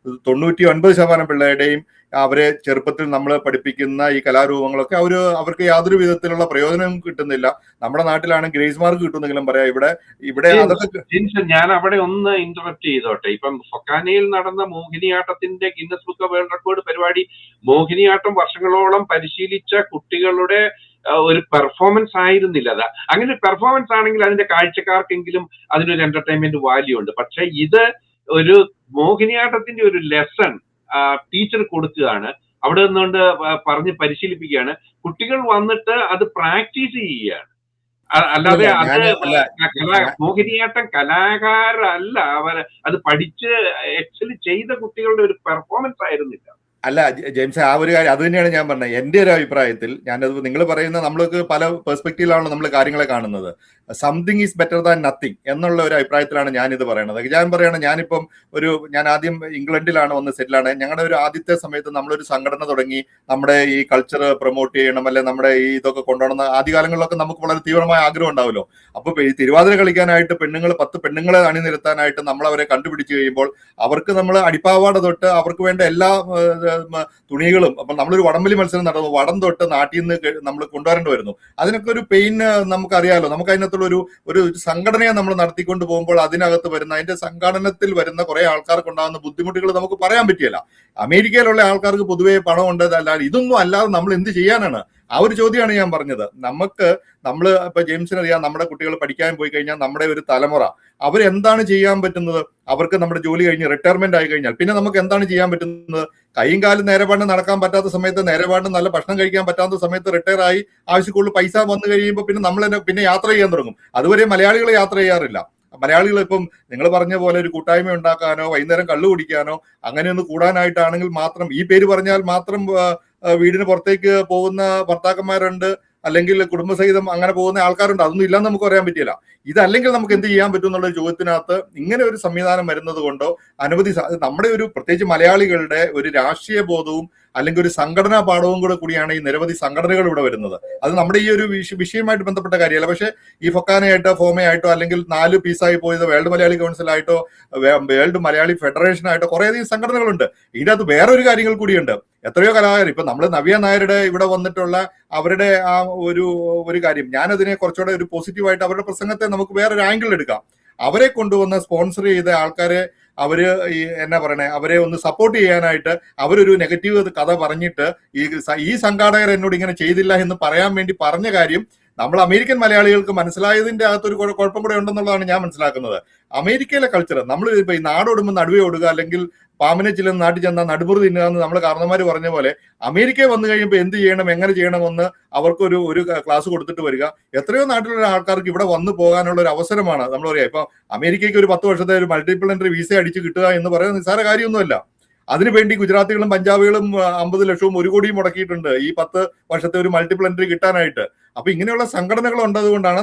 99% പിള്ളേരുടെയും അവരെ ചെറുപ്പത്തിൽ നമ്മൾ പഠിപ്പിക്കുന്ന ഈ കലാരൂപങ്ങളൊക്കെ അവർക്ക് യാതൊരു വിധത്തിലുള്ള പ്രയോജനവും കിട്ടുന്നില്ല. നമ്മുടെ നാട്ടിലാണ് ഗ്രേസ് മാർക്ക് കിട്ടുന്നെങ്കിലും പറയാം, ഇവിടെ ഞാൻ അവിടെ ഒന്ന് ഇന്ററപ്റ്റ് ചെയ്തോട്ടെ. ഇപ്പം ഫൊക്കാനയിൽ നടന്ന മോഹിനിയാട്ടത്തിന്റെ Guinness book of world record പരിപാടി, മോഹിനിയാട്ടം വർഷങ്ങളോളം പരിശീലിച്ച കുട്ടികളുടെ ഒരു പെർഫോമൻസ് ആയിരുന്നില്ല. അങ്ങനെ പെർഫോമൻസ് ആണെങ്കിൽ അതിന്റെ കാഴ്ചക്കാർക്കെങ്കിലും അതിനൊരു എന്റർടൈൻമെന്റ് വാല്യൂ ഉണ്ട്. പക്ഷെ ഇത് ഒരു മോഹിനിയാട്ടത്തിന്റെ ഒരു ലെസൺ ടീച്ചർ കൊടുക്കുകയാണ്, അവിടെ നിന്നുകൊണ്ട് പറഞ്ഞ് പരിശീലിപ്പിക്കുകയാണ്. കുട്ടികൾ വന്നിട്ട് അത് പ്രാക്ടീസ് ചെയ്യുകയാണ്. അല്ലാതെ മോഹിനിയാട്ടം കലാകാരല്ല, അത് പഠിച്ച് എക്സൽ ചെയ്ത കുട്ടികളുടെ ഒരു പെർഫോമൻസ് ആയിരുന്നില്ല. അല്ല ജെയിംസ്, ആ ഒരു കാര്യം അത് തന്നെയാണ് ഞാൻ പറഞ്ഞത്. എൻ്റെ ഒരു അഭിപ്രായത്തിൽ ഞാനത് നിങ്ങൾ പറയുന്ന നമ്മൾക്ക് പല പെർസ്പെക്റ്റീവിലാണല്ലോ നമ്മൾ കാര്യങ്ങളെ കാണുന്നത്. Something is better than nothing എന്നുള്ള ഒരു അഭിപ്രായത്തിലാണ് ഞാനിത് പറയുന്നത്. ഞാൻ പറയണം, ഞാൻ ആദ്യം ഇംഗ്ലണ്ടിലാണ് വന്ന് സെറ്റിലാണ്. ഞങ്ങളുടെ ഒരു ആദ്യത്തെ സമയത്ത് നമ്മളൊരു സംഘടന തുടങ്ങി നമ്മുടെ ഈ കൾച്ചർ പ്രൊമോട്ട് ചെയ്യണം, അല്ലെ നമ്മുടെ ഈ ഇതൊക്കെ കൊണ്ടുപോകണം. ആദ്യകാലങ്ങളിലൊക്കെ നമുക്ക് വളരെ തീവ്രമായ ആഗ്രഹം ഉണ്ടാവുമല്ലോ. അപ്പൊ ഈ തിരുവാതിര കളിക്കാനായിട്ട് 10 പെണ്ണുങ്ങളെ അണിനിരത്താനായിട്ട് നമ്മൾ അവരെ കണ്ടുപിടിച്ച് കഴിയുമ്പോൾ അവർക്ക് നമ്മൾ അടിപ്പാവാട തൊട്ട് അവർക്ക് വേണ്ട എല്ലാ തുണികളും, അപ്പൊ നമ്മളൊരു വടംവലി മത്സരം നടന്നു, വടം തൊട്ട് നാട്ടിൽ നിന്ന് നമ്മൾ കൊണ്ടുവരേണ്ടി വരുന്നു. അതിനൊക്കെ ഒരു പെയിൻ നമുക്കറിയാലോ. നമുക്ക് അതിനകത്തുള്ള ഒരു സംഘടനയെ നമ്മൾ നടത്തിക്കൊണ്ട് പോകുമ്പോൾ അതിനകത്ത് വരുന്ന അതിന്റെ സംഘടനത്തിൽ വരുന്ന കുറെ ആൾക്കാർക്ക് ഉണ്ടാകുന്ന ബുദ്ധിമുട്ടുകൾ നമുക്ക് പറയാൻ പറ്റിയല്ല. അമേരിക്കയിലുള്ള ആൾക്കാർക്ക് പൊതുവേ പണം ഉണ്ട്, അല്ലാതെ ഇതൊന്നും അല്ലാതെ നമ്മൾ എന്ത് ചെയ്യാനാണ്? ആ ഒരു ചോദ്യമാണ് ഞാൻ പറഞ്ഞത്. നമ്മൾ ഇപ്പൊ ജെയിംസിനറിയാം, നമ്മുടെ കുട്ടികൾ പഠിക്കാൻ പോയി കഴിഞ്ഞാൽ നമ്മുടെ ഒരു തലമുറ അവരെന്താണ് ചെയ്യാൻ പറ്റുന്നത്? അവർക്ക് നമ്മുടെ ജോലി കഴിഞ്ഞ് റിട്ടയർമെന്റ് ആയി കഴിഞ്ഞാൽ പിന്നെ നമുക്ക് എന്താണ് ചെയ്യാൻ പറ്റുന്നത്? കൈയും കാലും നേരെപാടിന് നടക്കാൻ പറ്റാത്ത സമയത്ത്, നേരെപാടിന് നല്ല ഭക്ഷണം കഴിക്കാൻ പറ്റാത്ത സമയത്ത് റിട്ടയർ ആയി ആവശ്യക്കുള്ള പൈസ വന്നു കഴിയുമ്പോൾ പിന്നെ നമ്മൾ പിന്നെ യാത്ര ചെയ്യാൻ തുടങ്ങും. അതുവരെ മലയാളികൾ യാത്ര ചെയ്യാറില്ല. മലയാളികൾ ഇപ്പം നിങ്ങൾ പറഞ്ഞ പോലെ ഒരു കൂട്ടായ്മ ഉണ്ടാക്കാനോ വൈകുന്നേരം കള്ളു കുടിക്കാനോ അങ്ങനെയൊന്ന് കൂടാനായിട്ടാണെങ്കിൽ മാത്രം, ഈ പേര് പറഞ്ഞാൽ മാത്രം വീടിന് പുറത്തേക്ക് പോകുന്ന ഭർത്താക്കന്മാരുണ്ട്, അല്ലെങ്കിൽ കുടുംബസഹിതം അങ്ങനെ പോകുന്ന ആൾക്കാരുണ്ട്. അതൊന്നും ഇല്ലാന്ന് നമുക്ക് പറയാൻ പറ്റില്ല. ഇതല്ലെങ്കിൽ നമുക്ക് എന്ത് ചെയ്യാൻ പറ്റും എന്നുള്ള ചോദ്യത്തിനകത്ത് ഇങ്ങനെ ഒരു സംവിധാനം വരുന്നത് കൊണ്ടോ നമ്മുടെ ഒരു പ്രത്യേകിച്ച് മലയാളികളുടെ ഒരു രാഷ്ട്രീയ ബോധവും അല്ലെങ്കിൽ ഒരു സംഘടനാ പാഠവും കൂടിയാണ് ഈ നിരവധി സംഘടനകൾ ഇവിടെ വരുന്നത്. അത് നമ്മുടെ ഈ ഒരു വിഷയമായിട്ട് ബന്ധപ്പെട്ട കാര്യമല്ല. പക്ഷെ ഈ ഫൊക്കാനയായിട്ടോ ഫോമയായിട്ടോ അല്ലെങ്കിൽ 4 പീസായി പോയത് വേൾഡ് മലയാളി കൗൺസിലായിട്ടോ വേൾഡ് മലയാളി ഫെഡറേഷനായിട്ടോ കുറേയധികം സംഘടനകളുണ്ട്. ഇതിൻ്റെ അകത്ത് വേറൊരു കാര്യങ്ങൾ കൂടിയുണ്ട്. എത്രയോ കലാകാരർ, ഇപ്പൊ നമ്മൾ നവ്യ നായരുടെ ഇവിടെ വന്നിട്ടുള്ള അവരുടെ ആ ഒരു കാര്യം, ഞാനതിനെ കുറച്ചുകൂടെ ഒരു പോസിറ്റീവായിട്ട് അവരുടെ പ്രസംഗത്തെ നമുക്ക് വേറൊരു ആംഗിൾ എടുക്കാം. അവരെ കൊണ്ടുവന്ന് സ്പോൺസർ ചെയ്ത ആൾക്കാരെ അവര് എന്നാ പറയണേ, അവരെ ഒന്ന് സപ്പോർട്ട് ചെയ്യാനായിട്ട് അവരൊരു നെഗറ്റീവ് കഥ പറഞ്ഞിട്ട് ഈ സംഘാടകർ എന്നോട് ഇങ്ങനെ ചെയ്തില്ല എന്ന് പറയാൻ വേണ്ടി പറഞ്ഞ കാര്യം നമ്മൾ അമേരിക്കൻ മലയാളികൾക്ക് മനസ്സിലായതിന്റെ അകത്തൊരു കുഴപ്പം കൂടെ ഉണ്ടെന്നുള്ളതാണ് ഞാൻ മനസ്സിലാക്കുന്നത്. അമേരിക്കയിലെ കൾച്ചർ നമ്മൾ ഇപ്പൊ ഈ നാടോടുമ്പോൾ നടുവേ ഓടുക, അല്ലെങ്കിൽ പാമ്പിനെ ചില്ലെന്ന് നാട്ടിൽ ചെന്നാൽ നടുമുറി തിന്നുക എന്ന് നമ്മൾ കാരണന്മാര് പറഞ്ഞ പോലെ അമേരിക്കയിൽ വന്നു കഴിയുമ്പോൾ എന്ത് ചെയ്യണം, എങ്ങനെ ചെയ്യണമെന്ന് അവർക്ക് ഒരു ക്ലാസ് കൊടുത്തിട്ട് വരിക. എത്രയോ നാട്ടിലുള്ള ആൾക്കാർക്ക് ഇവിടെ വന്നു പോകാനുള്ള ഒരു അവസരമാണ്. നമ്മൾ പറയാം, ഇപ്പൊ അമേരിക്കയ്ക്ക് ഒരു 10 വർഷത്തെ ഒരു മൾട്ടിപ്ലനറി വിസ അടിച്ച് കിട്ടുക എന്ന് പറയുന്നത് നിസ്സാര കാര്യമൊന്നുമല്ല. അതിനുവേണ്ടി ഗുജറാത്തികളും പഞ്ചാബികളും 50 ലക്ഷവും 1 കോടിയും മുടക്കിയിട്ടുണ്ട് ഈ 10 വർഷത്തെ ഒരു മൾട്ടിപ്ലനറി കിട്ടാനായിട്ട്. അപ്പൊ ഇങ്ങനെയുള്ള സംഘടനകൾ ഉണ്ടതുകൊണ്ടാണ്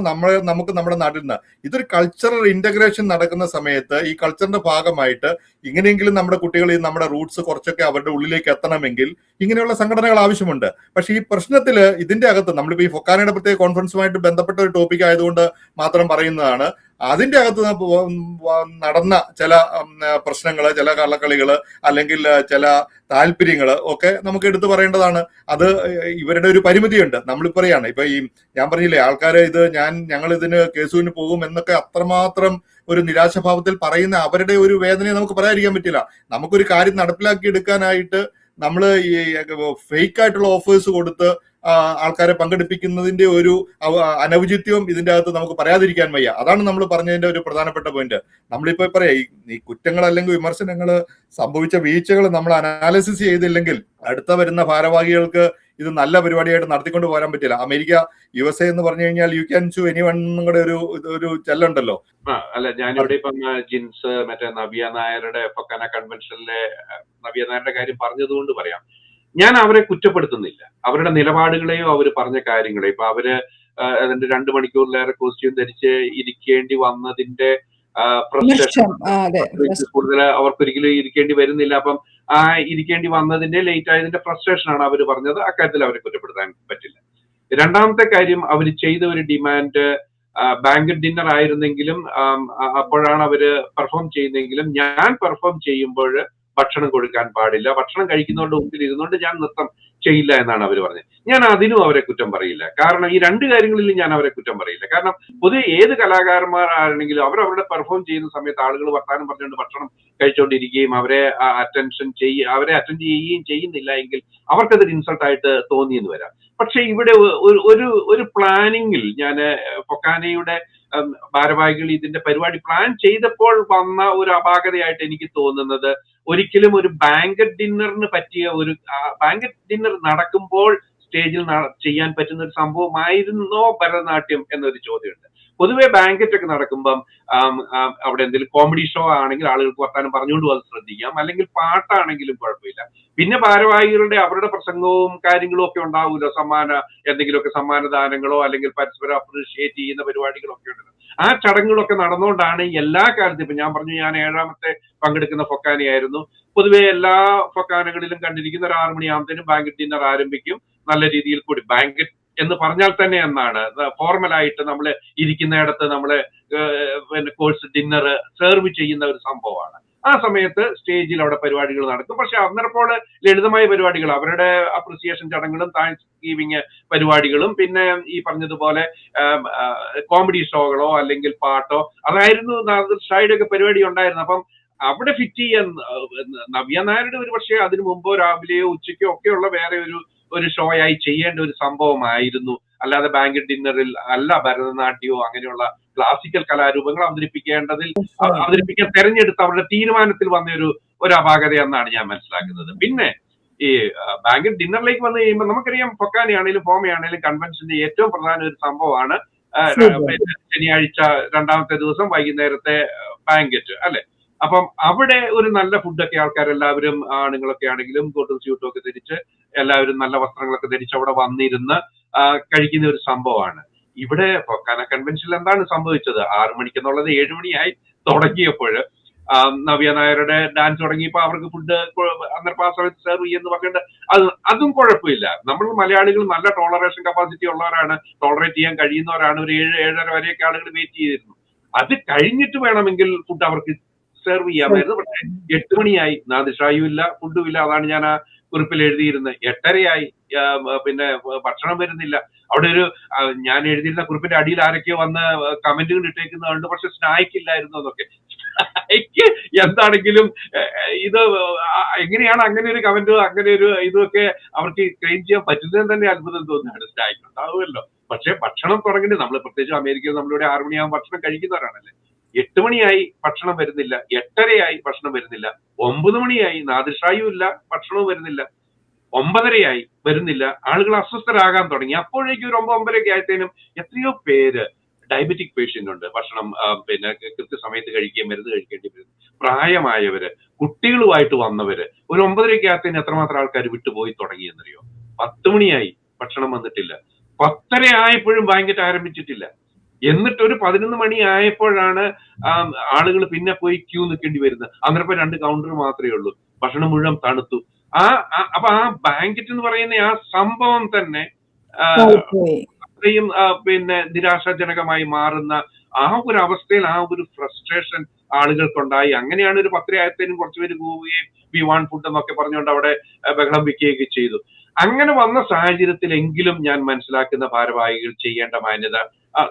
നമുക്ക് നമ്മുടെ നാട്ടിൽ നിന്ന് ഇതൊരു കൾച്ചറൽ ഇന്റഗ്രേഷൻ നടക്കുന്ന സമയത്ത് ഈ കൾച്ചറിന്റെ ഭാഗമായിട്ട് ഇങ്ങനെയെങ്കിലും നമ്മുടെ കുട്ടികൾ നമ്മുടെ റൂട്ട്സ് കുറച്ചൊക്കെ അവരുടെ ഉള്ളിലേക്ക് എത്തണമെങ്കിൽ ഇങ്ങനെയുള്ള സംഘടനകൾ ആവശ്യമുണ്ട്. പക്ഷെ ഈ പ്രശ്നത്തില് ഇതിന്റെ അകത്ത് നമ്മളിപ്പോ ഈ ഫൊക്കാനയുടെ പ്രത്യേക കോൺഫറൻസുമായിട്ട് ബന്ധപ്പെട്ട ഒരു ടോപ്പിക് ആയതുകൊണ്ട് മാത്രം പറയുന്നതാണ്. അതിന്റെ അകത്ത് നടന്ന ചില പ്രശ്നങ്ങള്, ചില കള്ളക്കളികള്, അല്ലെങ്കിൽ ചില താല്പര്യങ്ങള് ഒക്കെ നമുക്ക് എടുത്തു പറയേണ്ടതാണ്. അത് ഇവരുടെ ഒരു പരിമിതിയുണ്ട്. നമ്മളിപ്പോ പറയാണ്, ഇപ്പൊ ഈ ഞാൻ പറഞ്ഞില്ലേ, ആൾക്കാര് ഞങ്ങൾ ഇതിന് കേസുവിന് പോകും എന്നൊക്കെ അത്രമാത്രം ഒരു നിരാശഭാവത്തിൽ പറയുന്ന അവരുടെ ഒരു വേദനയെ നമുക്ക് പറയാതിരിക്കാൻ പറ്റില്ല. നമുക്കൊരു കാര്യം നടപ്പിലാക്കി എടുക്കാനായിട്ട് നമ്മൾ ഈ ഫേക്ക് ആയിട്ടുള്ള ഓഫേഴ്സ് കൊടുത്ത് ആൾക്കാരെ പങ്കെടുപ്പിക്കുന്നതിന്റെ ഒരു അനൗചിത്യവും ഇതിന്റെ അകത്ത് നമുക്ക് പറയാതിരിക്കാൻ വയ്യ. അതാണ് നമ്മൾ പറഞ്ഞതിന്റെ ഒരു പ്രധാനപ്പെട്ട പോയിന്റ്. നമ്മളിപ്പോ പറയാ, ഈ കുറ്റങ്ങൾ അല്ലെങ്കിൽ വിമർശനങ്ങൾ, സംഭവിച്ച വീഴ്ചകൾ നമ്മൾ അനാലിസിസ് ചെയ്തില്ലെങ്കിൽ അടുത്ത വരുന്ന ഭാരവാഹികൾക്ക് ഇത് നല്ല പരിപാടിയായിട്ട് നടത്തിക്കൊണ്ട് പോരാൻ പറ്റില്ല. അമേരിക്ക USA എന്ന് പറഞ്ഞു കഴിഞ്ഞാൽ യു ക്യാൻ സു എനിവൺ നിങ്ങളുടെ ഒരു ചെല്ലുണ്ടല്ലോ. അല്ല, ഞാനിവിടെ ഇപ്പം ജിൻസ് മറ്റേ നവ്യ നായരുടെ ഫൊക്കാന കൺവെൻഷനിലെ നവ്യ നായരുടെ കാര്യം പറഞ്ഞതുകൊണ്ട് പറയാം, ഞാൻ അവരെ കുറ്റപ്പെടുത്തുന്നില്ല. അവരുടെ നിലപാടുകളെയോ അവർ പറഞ്ഞ കാര്യങ്ങളെയോ, ഇപ്പൊ അവര് അതിന്റെ 2 മണിക്കൂറിലേറെ കോസ്റ്റ്യൂം ധരിച്ച് ഇരിക്കേണ്ടി വന്നതിന്റെ കൂടുതൽ അവർക്കൊരിക്കലും ഇരിക്കേണ്ടി വരുന്നില്ല. അപ്പം ആ ഇരിക്കേണ്ടി വന്നതിന്റെ ലേറ്റ് ആയതിന്റെ ഫ്രസ്ട്രേഷൻ ആണ് അവർ പറഞ്ഞത്. അക്കാര്യത്തിൽ അവരെ കുറ്റപ്പെടുത്താൻ പറ്റില്ല. രണ്ടാമത്തെ കാര്യം, അവർ ചെയ്ത ഒരു ഡിമാൻഡ് ബാങ്കറ്റ് ഡിന്നർ ആയിരുന്നെങ്കിലും അപ്പോഴാണ് അവര് പെർഫോം ചെയ്യുന്നതെങ്കിലും ഞാൻ പെർഫോം ചെയ്യുമ്പോൾ ഭക്ഷണം കൊടുക്കാൻ പാടില്ല, ഭക്ഷണം കഴിക്കുന്നവരുടെ മുമ്പിൽ ഇരുന്നുകൊണ്ട് ഞാൻ നൃത്തം ചെയ്യില്ല എന്നാണ് അവർ പറഞ്ഞത്. ഞാൻ അതിനും അവരെ കുറ്റം പറയില്ല. കാരണം ഈ 2 കാര്യങ്ങളിലും ഞാൻ അവരെ കുറ്റം പറയില്ല. കാരണം പൊതുവെ ഏത് കലാകാരന്മാരാണെങ്കിലും അവരവരുടെ പെർഫോം ചെയ്യുന്ന സമയത്ത് ആളുകൾ വർത്താനം പറഞ്ഞുകൊണ്ട് ഭക്ഷണം കഴിച്ചുകൊണ്ടിരിക്കുകയും അവരെ അറ്റൻഡ് ചെയ്യുകയും ചെയ്യുന്നില്ല എങ്കിൽ അവർക്കതൊരു ഇൻസൾട്ട് ആയിട്ട് തോന്നിയെന്ന് വരാം. പക്ഷെ ഇവിടെ ഒരു പ്ലാനിങ്ങിൽ ഞാൻ ഫൊക്കാനയുടെ ഭാരവാഹികൾ ഇതിന്റെ പരിപാടി പ്ലാൻ ചെയ്തപ്പോൾ വന്ന ഒരു അപാകതയായിട്ട് എനിക്ക് തോന്നുന്നത്, ഒരിക്കലും ഒരു ബാങ്കറ്റ് ഡിന്നറിന് പറ്റിയ ഒരു ബാങ്കറ്റ് ഡിന്നർ നടക്കുമ്പോൾ സ്റ്റേജിൽ ചെയ്യാൻ പറ്റുന്ന ഒരു സംഭവമായിരുന്നോ ഭരതനാട്യം എന്നൊരു ചോദ്യമുണ്ട്. പൊതുവെ ബാങ്കറ്റ് ഒക്കെ നടക്കുമ്പം അവിടെ എന്തെങ്കിലും കോമഡി ഷോ ആണെങ്കിൽ ആളുകൾക്ക് വർത്താനം പറഞ്ഞുകൊണ്ട് അത് ശ്രദ്ധിക്കാം, അല്ലെങ്കിൽ പാട്ടാണെങ്കിലും കുഴപ്പമില്ല. പിന്നെ ഭാരവാഹികളുടെ അവരുടെ പ്രസംഗവും കാര്യങ്ങളും ഒക്കെ ഉണ്ടാവുമല്ലോ, എന്തെങ്കിലുമൊക്കെ സമ്മാനദാനങ്ങളോ അല്ലെങ്കിൽ പരസ്പരം അപ്രീഷിയേറ്റ് ചെയ്യുന്ന പരിപാടികളോ ഒക്കെ ഉണ്ട്. ആ ചടങ്ങുകളൊക്കെ നടന്നുകൊണ്ടാണ് എല്ലാ കാലത്തും, ഇപ്പൊ ഞാൻ പറഞ്ഞു ഞാൻ 7ാമത്തെ പങ്കെടുക്കുന്ന ഫൊക്കാനയായിരുന്നു. പൊതുവെ എല്ലാ ഫൊക്കാനകളിലും കണ്ടിരിക്കുന്ന ഒരു 6 മണിയാകുമ്പോഴത്തേനും ബാങ്കറ്റ് ഡിന്നർ ആരംഭിക്കും. നല്ല രീതിയിൽ കൂടി ബാങ്കറ്റ് എന്ന് പറഞ്ഞാൽ തന്നെ എന്നാണ് ഫോർമലായിട്ട് നമ്മൾ ഇരിക്കുന്നിടത്ത് നമ്മള് കോഴ്സ് ഡിന്നർ സെർവ് ചെയ്യുന്ന ഒരു സംഭവമാണ്. ആ സമയത്ത് സ്റ്റേജിൽ അവിടെ പരിപാടികൾ നടക്കും. പക്ഷെ അന്നേരപ്പോൾ ലളിതമായ പരിപാടികൾ, അവരുടെ അപ്രിസിയേഷൻ ചടങ്ങുകളും താങ്ക്സ് ഗിവിങ് പരിപാടികളും പിന്നെ ഈ പറഞ്ഞതുപോലെ കോമഡി ഷോകളോ അല്ലെങ്കിൽ പാട്ടോ അതായിരുന്നു നാദിർഷായുടെ ഒക്കെ പരിപാടി ഉണ്ടായിരുന്നു. അപ്പം അവിടെ ഫിറ്റ് ചെയ്യാൻ നവ്യ നായരുടെ ഒരു പക്ഷേ അതിനു മുമ്പോ രാവിലെയോ ഉച്ചയ്ക്കോ ഒക്കെയുള്ള വേറെ ഒരു ഷോ ആയി ചെയ്യേണ്ട ഒരു സംഭവമായിരുന്നു. അല്ലാതെ ബാങ്ക് ഡിന്നറിൽ അല്ല ഭരതനാട്യമോ അങ്ങനെയുള്ള ക്ലാസിക്കൽ കലാരൂപങ്ങൾ അവതരിപ്പിക്കാൻ തെരഞ്ഞെടുത്ത അവരുടെ തീരുമാനത്തിൽ വന്ന ഒരു അപാകത എന്നാണ് ഞാൻ മനസ്സിലാക്കുന്നത്. പിന്നെ ഈ ബാങ്ക് ഡിന്നറിലേക്ക് വന്നു കഴിയുമ്പോൾ നമുക്കറിയാം, ഫൊക്കാനയാണേലും ഫോമയാണേലും കൺവെൻഷന്റെ ഏറ്റവും പ്രധാന ഒരു സംഭവമാണ് ശനിയാഴ്ച രണ്ടാമത്തെ ദിവസം വൈകുന്നേരത്തെ ബാങ്കറ്റ് അല്ലെ. അപ്പം അവിടെ ഒരു നല്ല ഫുഡൊക്കെ ആൾക്കാരെല്ലാവരും, ആണുങ്ങളൊക്കെ ആണെങ്കിലും കോട്ടും സ്യൂട്ടും ഒക്കെ ധരിച്ച് എല്ലാവരും നല്ല വസ്ത്രങ്ങളൊക്കെ ധരിച്ച് അവിടെ വന്നിരുന്ന് കഴിക്കുന്ന ഒരു സംഭവമാണ്. ഇവിടെ ഫൊക്കാന കൺവെൻഷനിൽ എന്താണ് സംഭവിച്ചത്? 6 മണിക്കെന്നുള്ളത് 7 മണിയായി തുടങ്ങിയപ്പോൾ നവ്യ നായരുടെ ഡാൻസ് തുടങ്ങിയപ്പോൾ അവർക്ക് ഫുഡ് അന്നേരം ആ സമയത്ത് സെർവ് ചെയ്യുമെന്ന് പറഞ്ഞിട്ട് അതും കുഴപ്പമില്ല. നമ്മൾ മലയാളികൾ നല്ല ടോളറേഷൻ കപ്പാസിറ്റി ഉള്ളവരാണ്, ടോളറേറ്റ് ചെയ്യാൻ കഴിയുന്നവരാണ്. ഒരു 7-7:30 വരെയൊക്കെ ആളുകൾ വെയിറ്റ് ചെയ്തിരുന്നു. അത് കഴിഞ്ഞിട്ട് വേണമെങ്കിൽ ഫുഡ് അവർക്ക് സെർവ് ചെയ്യാമായിരുന്നു. പക്ഷേ 8 മണിയായി, നാദിഷായും ഇല്ല, ഫുഡും ഇല്ല. അതാണ് ഞാൻ ആ കുറിപ്പിൽ എഴുതിയിരുന്നത്. 8:30 പിന്നെ ഭക്ഷണം വരുന്നില്ല. അവിടെ ഞാൻ എഴുതിയിരുന്ന കുറിപ്പിന്റെ അടിയിൽ ആരൊക്കെയോ വന്ന് കമന്റുകൾ ഇട്ടേക്കുന്നുണ്ട്, പക്ഷെ സ്നാക്ക് ഇല്ലായിരുന്നു എന്നൊക്കെ. സ്നാക്ക് എന്താണെങ്കിലും ഇത് എങ്ങനെയാണ് അങ്ങനെ ഒരു കമന്റ്, അങ്ങനെ ഒരു ഇതൊക്കെ അവർക്ക് ക്ലെയിം ചെയ്യാൻ പറ്റുന്നതെന്ന് തന്നെ അത്ഭുതം തോന്നുകയാണ്. സ്നാക്ക് ഉണ്ടാവുമല്ലോ, പക്ഷെ ഭക്ഷണം തുടങ്ങിയിട്ട് നമ്മൾ പ്രത്യേകിച്ച് അമേരിക്കയിൽ നമ്മളിവിടെ 6 മണിയാകുമ്പോൾ ഭക്ഷണം കഴിക്കുന്നവരാണല്ലേ. 8 മണിയായി ഭക്ഷണം വരുന്നില്ല, 8:30 ഭക്ഷണം വരുന്നില്ല, 9 മണിയായി നാദിഷായും ഇല്ല, ഭക്ഷണവും വരുന്നില്ല, 9:30 വരുന്നില്ല. ആളുകൾ അസ്വസ്ഥരാകാൻ തുടങ്ങി. അപ്പോഴേക്കും ഒരു 9-9:30 ആയത്തേനും എത്രയോ പേര് ഡയബറ്റിക് പേഷ്യന്റ് ഉണ്ട്, ഭക്ഷണം പിന്നെ കൃത്യസമയത്ത് മരുന്ന് കഴിക്കേണ്ടി വരുന്നു, പ്രായമായവര്, കുട്ടികളുമായിട്ട് വന്നവര്. ഒരു 9:30 ആയത്തേന് എത്രമാത്രം ആൾക്കാർ വിട്ടുപോയി തുടങ്ങിയെന്നറിയോ? 10 മണിയായി ഭക്ഷണം വന്നിട്ടില്ല, 10:30 ആയപ്പോഴും ബാങ്കറ്റ് ആരംഭിച്ചിട്ടില്ല. എന്നിട്ട് ഒരു 11 മണി ആയപ്പോഴാണ് ആളുകൾ പിന്നെ പോയി ക്യൂ നിൽക്കേണ്ടി വരുന്നത്. അന്നേരം 2 കൗണ്ടർ മാത്രമേ ഉള്ളൂ, ഭക്ഷണം മുഴുവൻ തണുത്തു. അപ്പൊ ആ ബാങ്കറ്റ് എന്ന് പറയുന്ന ആ സംഭവം തന്നെ അത്രയും പിന്നെ നിരാശാജനകമായി മാറുന്ന ആ ഒരു അവസ്ഥയിൽ ആ ഒരു ഫ്രസ്ട്രേഷൻ ആളുകൾക്കുണ്ടായി. അങ്ങനെയാണ് ഒരു 10:30 ആയത്തേനും കുറച്ചുപേര് പോവുകയും വി വാണ്ട് ഫുഡ് എന്നൊക്കെ പറഞ്ഞുകൊണ്ട് അവിടെ ബഹളം വെക്കുകയൊക്കെ ചെയ്തു. അങ്ങനെ വന്ന സാഹചര്യത്തിലെങ്കിലും ഞാൻ മനസ്സിലാക്കുന്ന ഭാരവാഹികൾ ചെയ്യേണ്ട മാന്യത,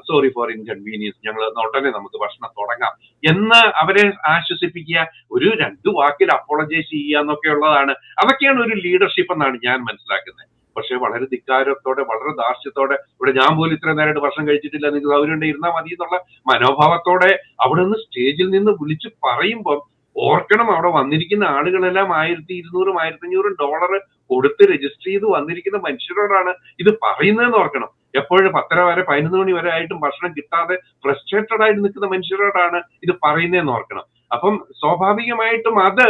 സോറി ഫോർ ഇൻകൺവീനിയൻസ്, ഞങ്ങൾ ഉടനെ നമുക്ക് ഭക്ഷണം തുടങ്ങാം എന്ന് അവരെ ആശ്വസിപ്പിക്കുക, ഒരു 2 വാക്കിൽ അപ്പോളജൈസ് ചെയ്യുക എന്നൊക്കെ ഉള്ളതാണ്. അതൊക്കെയാണ് ഒരു ലീഡർഷിപ്പ് എന്നാണ് ഞാൻ മനസ്സിലാക്കുന്നത്. പക്ഷെ വളരെ ധിക്കാരത്തോടെ, വളരെ ധാർഷ്ട്യത്തോടെ, ഇവിടെ ഞാൻ പോലും ഇത്ര നേരമായിട്ട് ഭക്ഷണം കഴിച്ചിട്ടില്ല, നിങ്ങൾക്ക് സൗകര്യം ഇരുന്നാൽ മതി എന്നുള്ള മനോഭാവത്തോടെ അവിടെ നിന്ന് സ്റ്റേജിൽ നിന്ന് വിളിച്ചു പറയുമ്പോൾ ഓർക്കണം, അവിടെ വന്നിരിക്കുന്ന ആളുകളെല്ലാം $1,200-1,500 കൊടുത്ത് രജിസ്റ്റർ ചെയ്ത് വന്നിരിക്കുന്ന മനുഷ്യരോടാണ് ഇത് പറയുന്നതെന്ന് ഓർക്കണം. എപ്പോഴും 10:30 വരെ 11 മണി വരെ ആയിട്ടും ഭക്ഷണം കിട്ടാതെ ഫ്രസ്ട്രേറ്റഡ് ആയിട്ട് നിൽക്കുന്ന മനുഷ്യരോടാണ് ഇത് പറയുന്നതെന്ന് ഓർക്കണം. അപ്പം സ്വാഭാവികമായിട്ടും അത്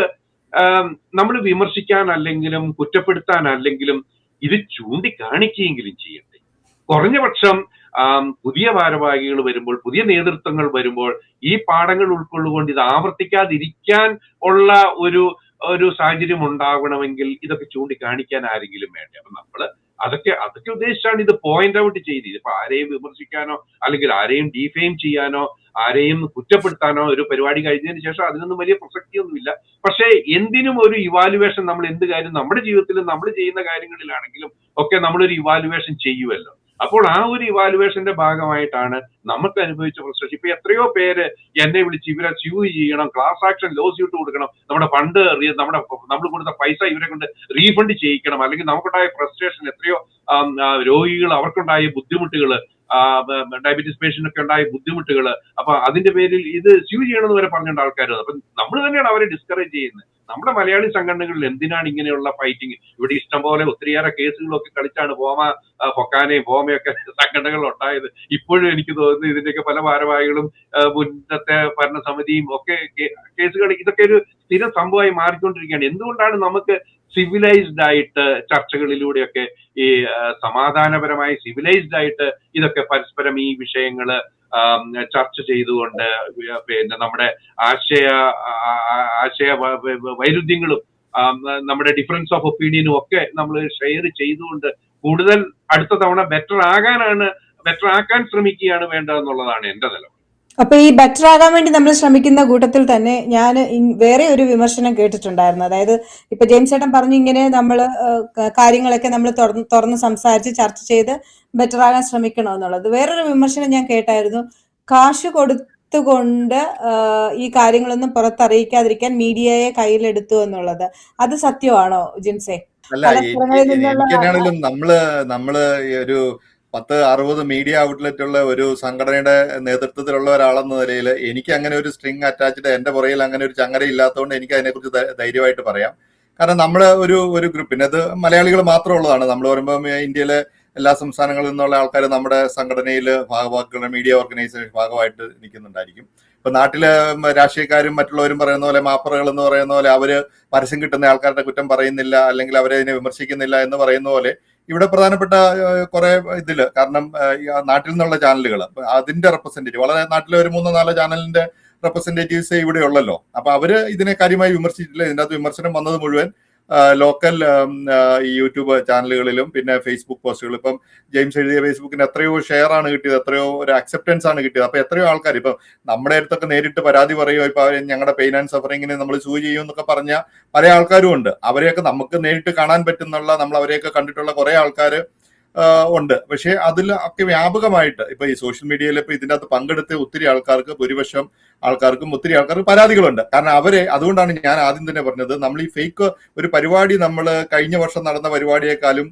നമ്മൾ വിമർശിക്കാനല്ലെങ്കിലും കുറ്റപ്പെടുത്താനല്ലെങ്കിലും ഇത് ചൂണ്ടിക്കാണിക്കുകയെങ്കിലും ചെയ്യട്ടെ. കുറഞ്ഞ പക്ഷം പുതിയ ഭാരവാഹികൾ വരുമ്പോൾ, പുതിയ നേതൃത്വങ്ങൾ വരുമ്പോൾ ഈ പാഠങ്ങൾ ഉൾക്കൊള്ളുകൊണ്ട് ഇത് ആവർത്തിക്കാതിരിക്കാൻ ഉള്ള ഒരു സാഹചര്യം ഉണ്ടാകണമെങ്കിൽ ഇതൊക്കെ ചൂണ്ടിക്കാണിക്കാൻ ആരെങ്കിലും വേണ്ടേ. അപ്പൊ നമ്മള് അതൊക്കെ ഉദ്ദേശിച്ചാണ് ഇത് പോയിന്റ് ഔട്ട് ചെയ്ത്. ഇതിപ്പോ ആരെയും വിമർശിക്കാനോ അല്ലെങ്കിൽ ആരെയും ഡീഫെയിം ചെയ്യാനോ ആരെയും കുറ്റപ്പെടുത്താനോ ഒരു പരിപാടി കഴിഞ്ഞതിന് ശേഷം അതിനൊന്നും വലിയ പ്രസക്തിയൊന്നുമില്ല. പക്ഷേ എന്തിനും ഒരു ഇവാലുവേഷൻ, നമ്മൾ എന്ത് കാര്യം നമ്മുടെ ജീവിതത്തിലും നമ്മൾ ചെയ്യുന്ന കാര്യങ്ങളിലാണെങ്കിലും ഒക്കെ നമ്മളൊരു ഇവാലുവേഷൻ ചെയ്യുമല്ലോ. അപ്പോൾ ആ ഒരു ഇവാലുവേഷന്റെ ഭാഗമായിട്ടാണ് നമുക്ക് അനുഭവിച്ച ഫ്രസ്ട്രേഷൻ. ഇപ്പൊ എത്രയോ പേര് എന്നെ വിളിച്ച് ഇവരെ സ്യൂ ചെയ്യണം, ക്ലാസ് ആക്ഷൻ ലോ സ്യൂട്ട് കൊടുക്കണം, നമ്മുടെ ഫണ്ട് നമ്മൾ കൊടുത്ത പൈസ ഇവരെ കൊണ്ട് റീഫണ്ട് ചെയ്യിക്കണം, അല്ലെങ്കിൽ നമുക്കുണ്ടായ ഫ്രസ്ട്രേഷൻ, എത്രയോ രോഗികൾ അവർക്കുണ്ടായ ബുദ്ധിമുട്ടുകൾ, ഡയബറ്റീസ് പേഷ്യന്റ് ഒക്കെ ഉണ്ടായ ബുദ്ധിമുട്ടുകൾ, അപ്പൊ അതിന്റെ പേരിൽ ഇത് സ്യൂ ചെയ്യണമെന്ന് വരെ പറഞ്ഞിട്ടുണ്ട് ആൾക്കാർ. അപ്പൊ നമ്മൾ തന്നെയാണ് അവരെ ഡിസ്കറേജ് ചെയ്യുന്നത്. നമ്മുടെ മലയാളി സംഘടനകളിൽ എന്തിനാണ് ഇങ്ങനെയുള്ള ഫൈറ്റിംഗ്? ഇവിടെ ഇഷ്ടംപോലെ ഒത്തിരിയേറെ കേസുകളൊക്കെ കളിച്ചാണ് ഫൊക്കാനയും ഫോമയൊക്കെ സംഘടനകൾ ഉണ്ടായത്. ഇപ്പോഴും എനിക്ക് തോന്നുന്നു ഇതിന്റെയൊക്കെ പല ഭാരവാഹികളും മുന്നത്തെ ഭരണസമിതിയും ഒക്കെ കേസുകൾ, ഇതൊക്കെ ഒരു സ്ഥിരം സംഭവമായി മാറിക്കൊണ്ടിരിക്കുകയാണ്. എന്തുകൊണ്ടാണ് നമുക്ക് സിവിലൈസ്ഡ് ആയിട്ട് ചർച്ചകളിലൂടെയൊക്കെ ഈ സമാധാനപരമായി സിവിലൈസ്ഡ് ആയിട്ട് ഇതൊക്കെ പരസ്പരം ഈ വിഷയങ്ങള് ചർച്ച ചെയ്തുകൊണ്ട് പിന്നെ നമ്മുടെ ആശയ വൈരുദ്ധ്യങ്ങളും നമ്മുടെ ഡിഫറൻസ് ഓഫ് ഒപ്പീനിയനും ഒക്കെ നമ്മൾ ഷെയർ ചെയ്തുകൊണ്ട് കൂടുതൽ അടുത്ത തവണ ബെറ്റർ ആക്കാൻ ശ്രമിക്കുകയാണ് വേണ്ടതെന്നുള്ളതാണ് എന്റെ നിലപാട്. അപ്പൊ ഈ ബെറ്റർ ആകാൻ വേണ്ടി നമ്മൾ ശ്രമിക്കുന്ന കൂട്ടത്തിൽ തന്നെ ഞാൻ വേറെ ഒരു വിമർശനം കേട്ടിട്ടുണ്ടായിരുന്നു. അതായത് ഇപ്പൊ ജെയിംസ് ചേട്ടൻ പറഞ്ഞു ഇങ്ങനെ നമ്മൾ കാര്യങ്ങളൊക്കെ നമ്മൾ തുറന്ന് സംസാരിച്ച് ചർച്ച ചെയ്ത് ബെറ്റർ ആകാൻ ശ്രമിക്കണമെന്നുള്ളത്. വേറൊരു വിമർശനം ഞാൻ കേട്ടായിരുന്നു, കാശ് കൊടുത്തുകൊണ്ട് ഈ കാര്യങ്ങളൊന്നും പുറത്തറിയിക്കാതിരിക്കാൻ മീഡിയയെ കയ്യിലെടുത്തു എന്നുള്ളത്. അത് സത്യമാണോ ജിൻസേ? അല്ല പല എനിക്ക് സ്ഥലങ്ങളിൽ നിന്നുള്ള എനിക്കെന്നാണെങ്കിലും നമ്മള് ഈ ഒരു 10-60 മീഡിയ ഔട്ട്ലെറ്റ് ഉള്ള ഒരു സംഘടനയുടെ നേതൃത്വത്തിലുള്ള ഒരാളെന്ന നിലയിൽ എനിക്ക് അങ്ങനെ ഒരു സ്ട്രിങ് അറ്റാച്ച്ഡ് എന്റെ പുറകിൽ അങ്ങനെ ഒരു ചങ്ങല ഇല്ലാത്തതുകൊണ്ട് എനിക്ക് അതിനെക്കുറിച്ച് ധൈര്യമായിട്ട് പറയാം. കാരണം നമ്മള് ഒരു ഗ്രൂപ്പ്, പിന്നെ അത് മലയാളികൾ മാത്രമുള്ളതാണ്. നമ്മൾ പറയുമ്പോൾ ഇന്ത്യയിലെ എല്ലാ സംസ്ഥാനങ്ങളിൽ നിന്നുള്ള ആൾക്കാർ നമ്മുടെ സംഘടനയിൽ ഭാഗവാക്കുകളുടെ മീഡിയ ഓർഗനൈസേഷൻ ഭാഗമായിട്ട് നിൽക്കുന്നുണ്ടായിരിക്കും. ഇപ്പൊ നാട്ടിലെ രാഷ്ട്രീയക്കാരും മറ്റുള്ളവരും പറയുന്ന പോലെ മാപ്പറകൾ എന്ന് പറയുന്ന പോലെ അവര് പരസ്യം കിട്ടുന്ന ആൾക്കാരുടെ കുറ്റം പറയുന്നില്ല, അല്ലെങ്കിൽ അവരെ ഇതിനെ വിമർശിക്കുന്നില്ല എന്ന് പറയുന്ന പോലെ ഇവിടെ പ്രധാനപ്പെട്ട കുറെ ഇതില്, കാരണം നാട്ടിൽ നിന്നുള്ള ചാനലുകൾ അതിന്റെ റെപ്രസെന്റേറ്റീവ് വളരെ നാട്ടിലെ ഒരു 3-4 ചാനലിന്റെ റെപ്രസെന്റേറ്റീവ്സ് ഇവിടെ ഉള്ളല്ലോ. അപ്പൊ അവര് ഇതിനെ കാര്യമായി വിമർശിച്ചിട്ടില്ല. ഇതിന്റെ അകത്ത് വിമർശനം വന്നത് മുഴുവൻ ലോക്കൽ ഈ യൂട്യൂബ് ചാനലുകളിലും പിന്നെ ഫേസ്ബുക്ക് പോസ്റ്റുകൾ. ഇപ്പം ജെയിംസ് എഴുതിയ ഫേസ്ബുക്കിന് എത്രയോ ഷെയർ ആണ് കിട്ടിയത്, എത്രയോ ഒരു അക്സെപ്റ്റൻസ് ആണ് കിട്ടിയത്. അപ്പൊ എത്രയോ ആൾക്കാർ ഇപ്പം നമ്മുടെ അടുത്തൊക്കെ നേരിട്ട് പരാതി പറയുമോ, ഇപ്പൊ ഞങ്ങളുടെ പെയിൻ ആൻഡ് സഫറിങ്ങിന് നമ്മൾ സൂ ചെയ്യും എന്നൊക്കെ പറഞ്ഞ പല ആൾക്കാരും ഉണ്ട്. അവരെയൊക്കെ നമുക്ക് നേരിട്ട് കാണാൻ പറ്റുന്നുള്ള, നമ്മൾ അവരെയൊക്കെ കണ്ടിട്ടുള്ള കുറെ ആൾക്കാർ ഉണ്ട്. പക്ഷെ അതിൽ ഒക്കെ വ്യാപകമായിട്ട് ഇപ്പൊ ഈ സോഷ്യൽ മീഡിയയിൽ ഇപ്പൊ ഇതിന്റെ അകത്ത് പങ്കെടുത്ത ഒത്തിരി ആൾക്കാർക്ക്, ഭൂരിപക്ഷം ആൾക്കാർക്കും ഒത്തിരി ആൾക്കാർക്ക് പരാതികളുണ്ട്. കാരണം അവരെ, അതുകൊണ്ടാണ് ഞാൻ ആദ്യം തന്നെ പറഞ്ഞത്, നമ്മൾ ഈ ഫേക്ക് ഒരു പരിപാടി, നമ്മൾ കഴിഞ്ഞ വർഷം നടന്ന പരിപാടിയെക്കാളും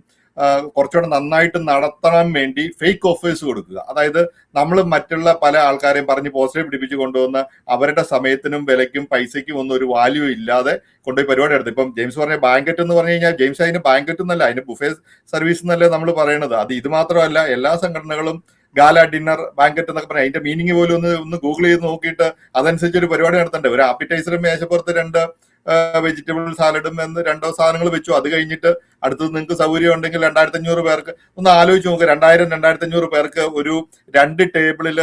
കുറച്ചുകൂടെ നന്നായിട്ട് നടത്താൻ വേണ്ടി ഫേക്ക് ഓഫേഴ്സ് കൊടുക്കുക. അതായത് നമ്മൾ മറ്റുള്ള പല ആൾക്കാരെയും പറഞ്ഞ് പോസ്റ്റർ പിടിപ്പിച്ച് കൊണ്ടുവന്ന് അവരുടെ സമയത്തിനും വിലയ്ക്കും പൈസയ്ക്കും ഒന്നും ഒരു വാല്യൂ ഇല്ലാതെ കൊണ്ടുപോയി പരിപാടി നടത്തും. ഇപ്പം ജെയിംസ് പറഞ്ഞ ബാങ്കറ്റ് എന്ന് പറഞ്ഞു കഴിഞ്ഞാൽ ജെയിംസ് അതിന് ബാങ്കറ്റ് എന്നല്ല, അതിന് ബുഫേ സർവീസ് എന്നല്ലേ നമ്മൾ പറയണത്. ഇത് മാത്രമല്ല, എല്ലാ സംഘടനകളും ഗാല, ഡിന്നർ, ബാങ്കറ്റ് എന്നൊക്കെ പറയാം. അതിന്റെ മീനിങ് പോലും ഒന്ന് ഗൂഗിൾ ചെയ്ത് നോക്കിയിട്ട് അതനുസരിച്ച് ഒരു പരിപാടി നടത്തണ്ടേ. ഒരു ആപ്പിറ്റൈസറും മേശപ്പുറത്ത് 2 വെജിറ്റബിൾ സാലഡും എന്ന് 2 സാധനങ്ങൾ വെച്ചു. അത് കഴിഞ്ഞിട്ട് അടുത്തത് നിങ്ങൾക്ക് സൗകര്യം ഉണ്ടെങ്കിൽ 2500 പേർക്ക് ഒന്ന് ആലോചിച്ച് നോക്കുക. 2000-2500 പേർക്ക് ഒരു 2 ടേബിളിൽ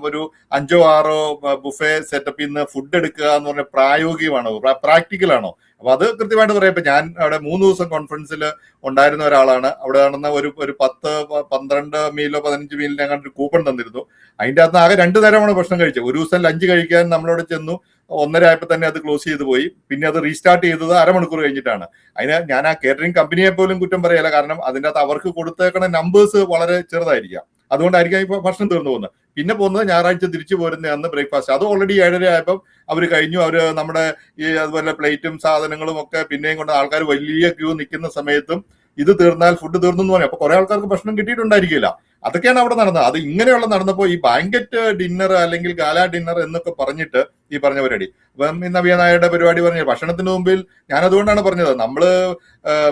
ഒരു 5-6 ബുഫേ സെറ്റപ്പിൽ നിന്ന് ഫുഡ് എടുക്കുക എന്ന് പറഞ്ഞാൽ പ്രായോഗികമാണോ, പ്രാക്ടിക്കലാണോ? അപ്പൊ അത് കൃത്യമായിട്ട് പറയാം. ഇപ്പൊ ഞാൻ അവിടെ 3 ദിവസം കോൺഫറൻസിൽ ഉണ്ടായിരുന്ന ഒരാളാണ്. അവിടെ നടന്ന ഒരു 10-12 മീലോ 15 മീലിന് അങ്ങനെ ഒരു കൂപ്പൺ തന്നിരുന്നു. അതിന്റെ അകത്ത് ആകെ 2 നേരമാണ് ഭക്ഷണം കഴിച്ചത്. ഒരു ദിവസം ലഞ്ച് കഴിക്കാൻ നമ്മളവിടെ ചെന്നു, 1:30 ആയപ്പോൾ തന്നെ അത് ക്ലോസ് ചെയ്ത് പോയി. പിന്നെ അത് റീസ്റ്റാർട്ട് ചെയ്തത് അരമണിക്കൂർ കഴിഞ്ഞിട്ടാണ്. അതിന് ഞാൻ ആ കേറ്ററിംഗ് കമ്പനിയെ പോലും കുറ്റം പറയല. കാരണം അതിൻ്റെ അകത്ത് അവർക്ക് കൊടുത്തേക്കണ നമ്പേഴ്സ് വളരെ ചെറുതായിരിക്കാം. അതുകൊണ്ടായിരിക്കും ഇപ്പൊ ഭക്ഷണം തീർന്നു പോകുന്നത്. പിന്നെ പോകുന്നത് ഞായറാഴ്ച തിരിച്ചു പോരുന്ന അന്ന് ബ്രേക്ക്ഫാസ്റ്റ്. അത് ഓൾറെഡി 7:30 ആയപ്പോൾ അവർ കഴിഞ്ഞു. അവര് നമ്മുടെ ഈ അതുപോലെ പ്ലേറ്റും സാധനങ്ങളും ഒക്കെ പിന്നെയും കൊണ്ട് ആൾക്കാർ വലിയ ക്യൂ നിൽക്കുന്ന സമയത്തും ഇത് തീർന്നാൽ ഫുഡ് തീർന്നു എന്ന് പറയാം. അപ്പൊ കുറെ ആൾക്കാർക്ക് ഭക്ഷണം കിട്ടിയിട്ടുണ്ടായിരിക്കില്ല. അതൊക്കെയാണ് അവിടെ നടന്നത്. അത് ഇങ്ങനെയുള്ള നടന്നപ്പോൾ ഈ ബാങ്കറ്റ് ഡിന്നർ അല്ലെങ്കിൽ ഗാല ഡിന്നർ എന്നൊക്കെ പറഞ്ഞിട്ട് ഈ പറഞ്ഞ പരിപാടി, ഇപ്പം നവ്യ നായരുടെ പരിപാടി പറഞ്ഞ ഭക്ഷണത്തിന് മുമ്പിൽ, ഞാൻ അതുകൊണ്ടാണ് പറഞ്ഞത്, നമ്മള്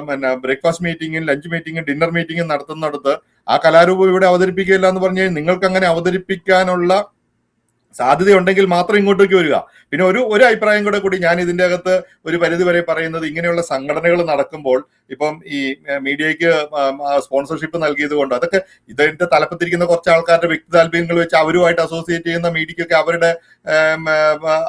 പിന്നെ ബ്രേക്ക്ഫാസ്റ്റ് മീറ്റിംഗും ലഞ്ച് മീറ്റിംഗും ഡിന്നർ മീറ്റിംഗും നടത്തുന്നിടത്ത് ആ കലാരൂപം ഇവിടെ അവതരിപ്പിക്കുകയില്ല എന്ന് പറഞ്ഞു കഴിഞ്ഞാൽ നിങ്ങൾക്ക് അങ്ങനെ അവതരിപ്പിക്കാനുള്ള സാധ്യതയുണ്ടെങ്കിൽ മാത്രം ഇങ്ങോട്ടേക്ക് വരിക. പിന്നെ ഒരു അഭിപ്രായം കൂടി ഞാൻ ഇതിന്റെ അകത്ത് ഒരു പരിധി വരെ പറയുന്നത്, ഇങ്ങനെയുള്ള സംഘടനകൾ നടക്കുമ്പോൾ ഇപ്പം ഈ മീഡിയയ്ക്ക് സ്പോൺസർഷിപ്പ് നൽകിയത് കൊണ്ട് അതൊക്കെ ഇതിന്റെ തലപ്പത്തിരിക്കുന്ന കുറച്ച് ആൾക്കാരുടെ വ്യക്തി താല്പര്യങ്ങൾ വെച്ച് അവരുമായിട്ട് അസോസിയേറ്റ് ചെയ്യുന്ന മീഡിയക്കൊക്കെ അവരുടെ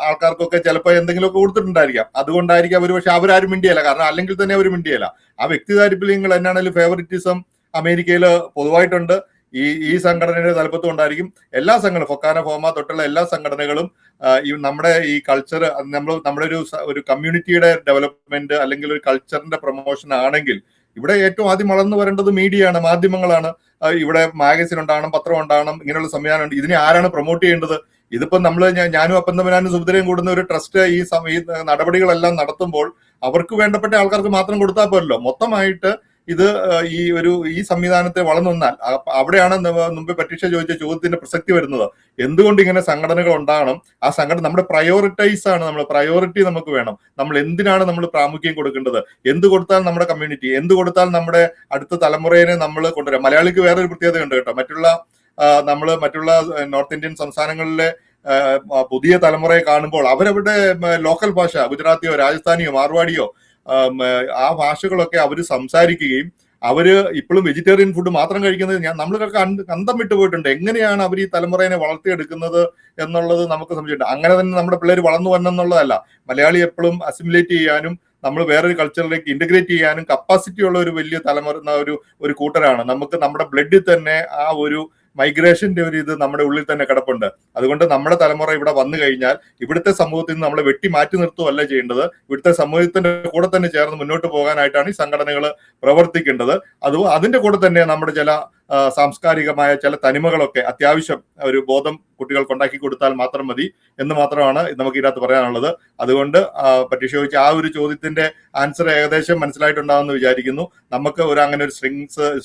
ആൾക്കാർക്കൊക്കെ ചിലപ്പോൾ എന്തെങ്കിലുമൊക്കെ കൊടുത്തിട്ടുണ്ടായിരിക്കാം. അതുകൊണ്ടായിരിക്കും അവർ, പക്ഷെ അവരാരും മിണ്ടിയല്ല. കാരണം അല്ലെങ്കിൽ തന്നെ അവർ മിണ്ടിയല്ല. ആ വ്യക്തി താല്പര്യങ്ങൾ എന്നാണെങ്കിലും ഫേവറിറ്റിസം അമേരിക്കയിൽ പൊതുവായിട്ടുണ്ട്. ഈ സംഘടനയുടെ തലപ്പത്തും ഉണ്ടായിരിക്കും. എല്ലാ സംഘടനകളും ഫൊക്കാന ഫോമ തൊട്ടുള്ള എല്ലാ സംഘടനകളും ഈ നമ്മുടെ ഈ കൾച്ചർ, നമ്മുടെ ഒരു കമ്മ്യൂണിറ്റിയുടെ ഡെവലപ്മെന്റ് അല്ലെങ്കിൽ ഒരു കൾച്ചറിന്റെ പ്രൊമോഷൻ ആണെങ്കിൽ ഇവിടെ ഏറ്റവും ആദ്യം വളർന്നു വരേണ്ടത് മീഡിയയാണ്, മാധ്യമങ്ങളാണ്. ഇവിടെ മാഗസിൻ ഉണ്ടാകണം, പത്രം ഉണ്ടാകണം, ഇങ്ങനെയുള്ള സംവിധാനമുണ്ട്. ഇതിനെ ആരാണ് പ്രൊമോട്ട് ചെയ്യേണ്ടത്? ഇതിപ്പം ഞാനും അപ്പന്തമനാനും സുഭദ്രയും കൂടുന്ന ഒരു ട്രസ്റ്റ് ഈ നടപടികളെല്ലാം നടത്തുമ്പോൾ അവർക്ക് വേണ്ടപ്പെട്ട ആൾക്കാർക്ക് മാത്രം കൊടുത്താൽ പോരല്ലോ. മൊത്തമായിട്ട് ഇത് ഈ സംവിധാനത്തെ വളർന്നു വന്നാൽ അവിടെയാണ് മുമ്പ് പരീക്ഷ ചോദിച്ച ചോദ്യത്തിന്റെ പ്രസക്തി വരുന്നത്. എന്തുകൊണ്ട് ഇങ്ങനെ സംഘടനകൾ ഉണ്ടാകണം? ആ സംഘടന നമ്മുടെ പ്രയോറിറ്റൈസ് ആണ്. നമ്മൾ പ്രയോറിറ്റി നമുക്ക് വേണം. നമ്മൾ എന്തിനാണ് നമ്മൾ പ്രാമുഖ്യം കൊടുക്കേണ്ടത്? എന്ത് കൊടുത്താൽ നമ്മുടെ കമ്മ്യൂണിറ്റി, എന്ത് കൊടുത്താൽ നമ്മുടെ അടുത്ത തലമുറയെ നമ്മൾ കൊണ്ടുവരാം. മലയാളിക്ക് വേറൊരു പ്രത്യേകത ഉണ്ട് കേട്ടോ. മറ്റുള്ള നോർത്ത് ഇന്ത്യൻ സംസ്ഥാനങ്ങളിലെ പുതിയ തലമുറയെ കാണുമ്പോൾ അവരവരുടെ ലോക്കൽ ഭാഷ, ഗുജറാത്തിയോ രാജസ്ഥാനിയോ മാർവാടിയോ ആ ഭാഷകളൊക്കെ അവർ സംസാരിക്കുകയും അവര് ഇപ്പോഴും വെജിറ്റേറിയൻ ഫുഡ് മാത്രം കഴിക്കുന്നത് നമ്മളൊക്കെ അന്തം വിട്ടു പോയിട്ടുണ്ട്. എങ്ങനെയാണ് അവർ ഈ തലമുറയെ വളർത്തിയെടുക്കുന്നത് എന്നുള്ളത് നമുക്ക് സംശയമുണ്ട്. അങ്ങനെ തന്നെ നമ്മുടെ പിള്ളേർ വളർന്നു വന്നെന്നുള്ളതല്ല. മലയാളി എപ്പോഴും അസിമുലേറ്റ് ചെയ്യാനും നമ്മൾ വേറൊരു കൾച്ചറിലേക്ക് ഇന്റഗ്രേറ്റ് ചെയ്യാനും കപ്പാസിറ്റി ഉള്ള ഒരു വലിയ തലമുറ ഒരു കൂട്ടരാണ്. നമുക്ക് നമ്മുടെ ബ്ലഡിൽ തന്നെ ആ ഒരു മൈഗ്രേഷന്റെ ഒരു ഇത് നമ്മുടെ ഉള്ളിൽ തന്നെ കിടപ്പുണ്ട്. അതുകൊണ്ട് നമ്മുടെ തലമുറ ഇവിടെ വന്നു കഴിഞ്ഞാൽ ഇവിടുത്തെ സമൂഹത്തിൽ നിന്ന് നമ്മളെ വെട്ടി മാറ്റി നിർത്തുകയല്ല ചെയ്യേണ്ടത്. ഇവിടുത്തെ സമൂഹത്തിന്റെ കൂടെ തന്നെ ചേർന്ന് മുന്നോട്ട് പോകാനായിട്ടാണ് ഈ സംഘടനകൾ പ്രവർത്തിക്കേണ്ടത്. അതിന്റെ കൂടെ തന്നെ നമ്മുടെ ചില സാംസ്കാരികമായ ചില തനിമകളൊക്കെ അത്യാവശ്യം ഒരു ബോധം കുട്ടികൾക്ക് ഉണ്ടാക്കി കൊടുത്താൽ മാത്രം മതി എന്ന് മാത്രമാണ് നമുക്ക് ഇതിനകത്ത് പറയാനുള്ളത്. അതുകൊണ്ട് പരീക്ഷ ചോദിച്ച ആ ഒരു ചോദ്യത്തിന്റെ ആൻസർ ഏകദേശം മനസ്സിലായിട്ടുണ്ടാവുമെന്ന് വിചാരിക്കുന്നു. നമുക്ക് അങ്ങനെ ഒരു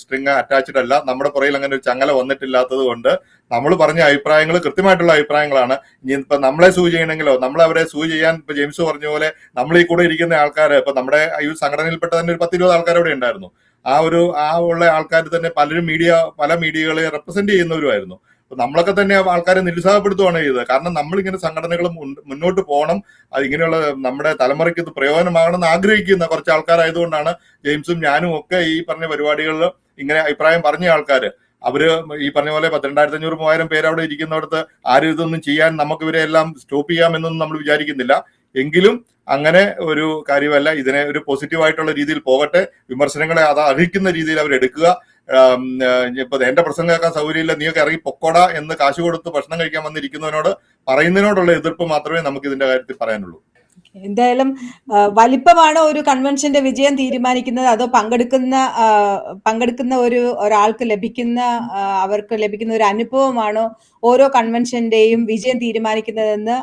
സ്ട്രിങ് അറ്റാച്ച്ഡ് അല്ല, നമ്മുടെ പുറയിൽ അങ്ങനെ ഒരു ചങ്ങല വന്നിട്ടില്ലാത്തത് കൊണ്ട് നമ്മൾ പറഞ്ഞ അഭിപ്രായങ്ങൾ കൃത്യമായിട്ടുള്ള അഭിപ്രായങ്ങളാണ്. ഇനി ഇപ്പൊ നമ്മളെ സൂ ചെയ്യണമെങ്കിലോ അവരെ സൂ ചെയ്യാൻ ഇപ്പൊ ജെയിംസ് പറഞ്ഞ പോലെ നമ്മൾ ഈ കൂടെ ഇരിക്കുന്ന ആൾക്കാർ, ഇപ്പൊ നമ്മുടെ ഈ സംഘടനയിൽപ്പെട്ട തന്നെ ഒരു 10-20 ആൾക്കാരവിടെ ഉണ്ടായിരുന്നു. ആ ഉള്ള ആൾക്കാർ തന്നെ പല മീഡിയകളെ റെപ്രസെന്റ് ചെയ്യുന്നവരുമായിരുന്നു. അപ്പൊ നമ്മളൊക്കെ തന്നെ ആൾക്കാരെ നിരുത്സാഹപ്പെടുത്തുകയാണ് ചെയ്തത്. കാരണം നമ്മളിങ്ങനെ സംഘടനകൾ മുന്നോട്ട് പോകണം, ഇങ്ങനെയുള്ള നമ്മുടെ തലമുറയ്ക്ക് ഇത് പ്രയോജനമാകണമെന്ന് ആഗ്രഹിക്കുന്ന കുറച്ച് ആൾക്കാരായതുകൊണ്ടാണ് ജെയിംസും ഞാനും ഒക്കെ ഈ പറഞ്ഞ പരിപാടികളിൽ ഇങ്ങനെ അഭിപ്രായം പറഞ്ഞ ആൾക്കാർ. അവര് ഈ പറഞ്ഞ പോലെ 2,500-3,000 പേര് അവിടെ ഇരിക്കുന്നിടത്ത് ആരും ഇതൊന്നും ചെയ്യാൻ നമുക്ക് ഇവരെ എല്ലാം സ്റ്റോപ്പ് ചെയ്യാമെന്നൊന്നും നമ്മൾ വിചാരിക്കുന്നില്ല. എങ്കിലും അങ്ങനെ ഒരു കാര്യമല്ല. ഇതിനെ ഒരു പോസിറ്റീവായിട്ടുള്ള രീതിയിൽ പോകട്ടെ, വിമർശനങ്ങളെ അത് അർഹിക്കുന്ന രീതിയിൽ അവരെടുക്കുക. ഇപ്പൊ എന്റെ പ്രസംഗം കേൾക്കാൻ സൗകര്യമില്ല, നീയൊക്കെ ഇറങ്ങി പൊക്കോട എന്ന് കാശ് കൊടുത്ത് ഭക്ഷണം കഴിക്കാൻ വന്നിരിക്കുന്നവനോട് പറയുന്നതിനോടുള്ള എതിർപ്പ് മാത്രമേ നമുക്ക് ഇതിന്റെ കാര്യത്തിൽ പറയാനുള്ളൂ. എന്തായാലും വലിപ്പമാണോ ഒരു കൺവെൻഷന്റെ വിജയം തീരുമാനിക്കുന്നത്, അതോ പങ്കെടുക്കുന്ന ഒരാൾക്ക് അവർക്ക് ലഭിക്കുന്ന ഒരു അനുഭവമാണോ ഓരോ കൺവെൻഷന്റെയും വിജയം തീരുമാനിക്കുന്നതെന്ന്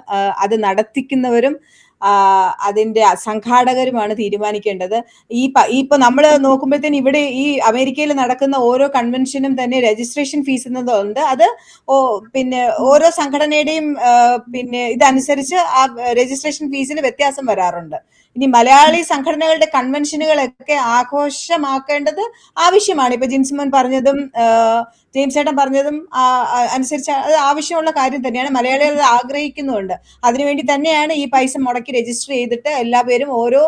അത് നടത്തിക്കുന്നവരും അതിന്റെ സംഘാടകരുമാണ് തീരുമാനിക്കേണ്ടത്. ഇപ്പൊ നമ്മൾ നോക്കുമ്പോഴത്തേന് ഇവിടെ ഈ അമേരിക്കയിൽ നടക്കുന്ന ഓരോ കൺവെൻഷനും തന്നെ രജിസ്ട്രേഷൻ ഫീസ് എന്നതുണ്ട്. അത് പിന്നെ ഓരോ സംഘടനയുടെയും പിന്നെ ഇതനുസരിച്ച് ആ രജിസ്ട്രേഷൻ ഫീസിന് വ്യത്യാസം വരാറുണ്ട്. ഇനി മലയാളി സംഘടനകളുടെ കൺവെൻഷനുകളൊക്കെ ആഘോഷമാക്കേണ്ടത് ആവശ്യമാണ്. ഇപ്പൊ ജിൻസ്മോൻ പറഞ്ഞതും ജെയിംസ് ചേട്ടൻ പറഞ്ഞതും അനുസരിച്ച് അത് ആവശ്യമുള്ള കാര്യം തന്നെയാണ്. മലയാളികൾ അത് ആഗ്രഹിക്കുന്നുണ്ട്. അതിനുവേണ്ടി തന്നെയാണ് ഈ പൈസ മുടക്കി രജിസ്റ്റർ ചെയ്തിട്ട് എല്ലാവരും ഓരോ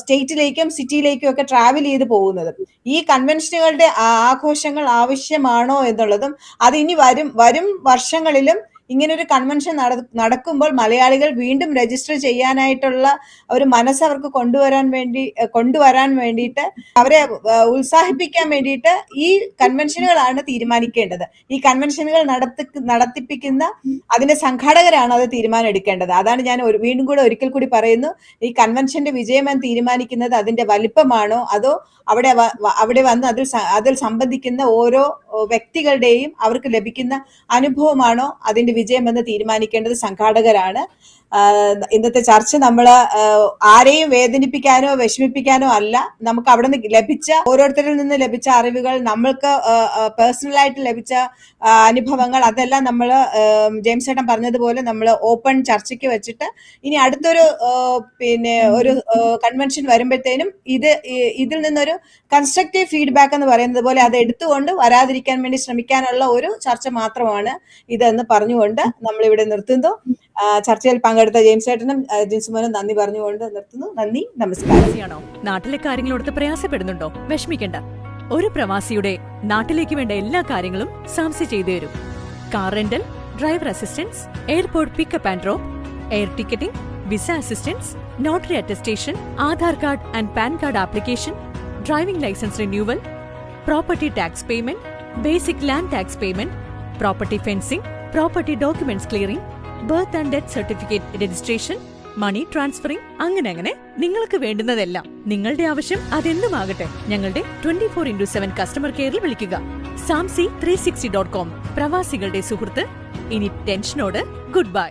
സ്റ്റേറ്റിലേക്കും സിറ്റിയിലേക്കും ഒക്കെ ട്രാവൽ ചെയ്ത് പോകുന്നത്. ഈ കൺവെൻഷനുകളുടെ ആഘോഷങ്ങൾ ആവശ്യമാണോ എന്നുള്ളതും അത് ഇനി വരും വർഷങ്ങളിലും ഇങ്ങനൊരു കൺവെൻഷൻ നടക്കുമ്പോൾ മലയാളികൾ വീണ്ടും രജിസ്റ്റർ ചെയ്യാനായിട്ടുള്ള ഒരു മനസ്സ് അവർക്ക് കൊണ്ടുവരാൻ വേണ്ടിയിട്ട് അവരെ ഉത്സാഹിപ്പിക്കാൻ വേണ്ടിയിട്ട് ഈ കൺവെൻഷനുകളാണ് തീരുമാനിക്കേണ്ടത്. ഈ കൺവെൻഷനുകൾ നടത്തിപ്പിക്കുന്ന അതിന്റെ സംഘാടകരാണ് അത് തീരുമാനം എടുക്കേണ്ടത്. അതാണ് ഞാൻ വീണ്ടും കൂടെ ഒരിക്കൽ കൂടി പറയുന്നു, ഈ കൺവെൻഷന്റെ വിജയം എന്ന് തീരുമാനിക്കുന്നത് അതിന്റെ വലിപ്പമാണോ അതോ അവിടെ വന്ന് അതിൽ സംബന്ധിക്കുന്ന ഓരോ വ്യക്തികളുടെയും അവർക്ക് ലഭിക്കുന്ന അനുഭവമാണോ അതിന്റെ വിജയം എന്ന് തീരുമാനിക്കേണ്ടത് സംഘാടകരാണ്. ഇന്നത്തെ ചർച്ച നമ്മൾ ആരെയും വേദനിപ്പിക്കാനോ വിഷമിപ്പിക്കാനോ അല്ല. നമുക്ക് അവിടെ നിന്ന് ഓരോരുത്തരിൽ നിന്ന് ലഭിച്ച അറിവുകൾ, നമ്മൾക്ക് പേഴ്സണലായിട്ട് ലഭിച്ച അനുഭവങ്ങൾ, അതെല്ലാം നമ്മൾ ജെയിംസ് ചേട്ടൻ പറഞ്ഞതുപോലെ നമ്മൾ ഓപ്പൺ ചർച്ചയ്ക്ക് വെച്ചിട്ട് ഇനി അടുത്തൊരു ഒരു കൺവെൻഷൻ വരുമ്പോഴത്തേനും ഇതിൽ നിന്നൊരു കൺസ്ട്രക്റ്റീവ് ഫീഡ്ബാക്ക് എന്ന് പറയുന്നത് പോലെ അത് എടുത്തുകൊണ്ട് വരാതിരിക്കാൻ വേണ്ടി ശ്രമിക്കാനുള്ള ഒരു ചർച്ച മാത്രമാണ് ഇതെന്ന് പറഞ്ഞുകൊണ്ട് നമ്മളിവിടെ നിർത്തുന്നു. ചർച്ചയിൽ പങ്കെടുത്ത ജെയിംസ് ചേട്ടനും ജിൻസുമോനും നന്ദി പറഞ്ഞുകൊണ്ട് നിർത്തുന്നു. നന്ദി, നമസ്കാരം. നാട്ടിലെ കാര്യങ്ങളോട് പ്രയാസപ്പെടുന്നുണ്ടോ? വിഷമിക്കണ്ട. ഒരു പ്രവാസിയുടെ നാട്ടിലേക്ക് വേണ്ട എല്ലാ കാര്യങ്ങളും സാംസി ചെയ്തു തരും. Car rental, driver assistance, airport pickup and drop, air ticketing, visa assistance, notary attestation, Aadhaar card and PAN card application, driving licence renewal, property tax payment, basic land tax payment, property fencing, property documents clearing, birth and death certificate registration, money transferring, അങ്ങനെ നിങ്ങൾക്ക് വേണ്ടുന്നതെല്ലാം. നിങ്ങളുടെ ആവശ്യം അതെന്തുമാകട്ടെ, ഞങ്ങളുടെ 24x7 customer കെയറിൽ വിളിക്കുക. samsi360.com, പ്രവാസികളുടെ സുഹൃത്ത്. ഇനി ടെൻഷനോട് ഗുഡ് ബൈ.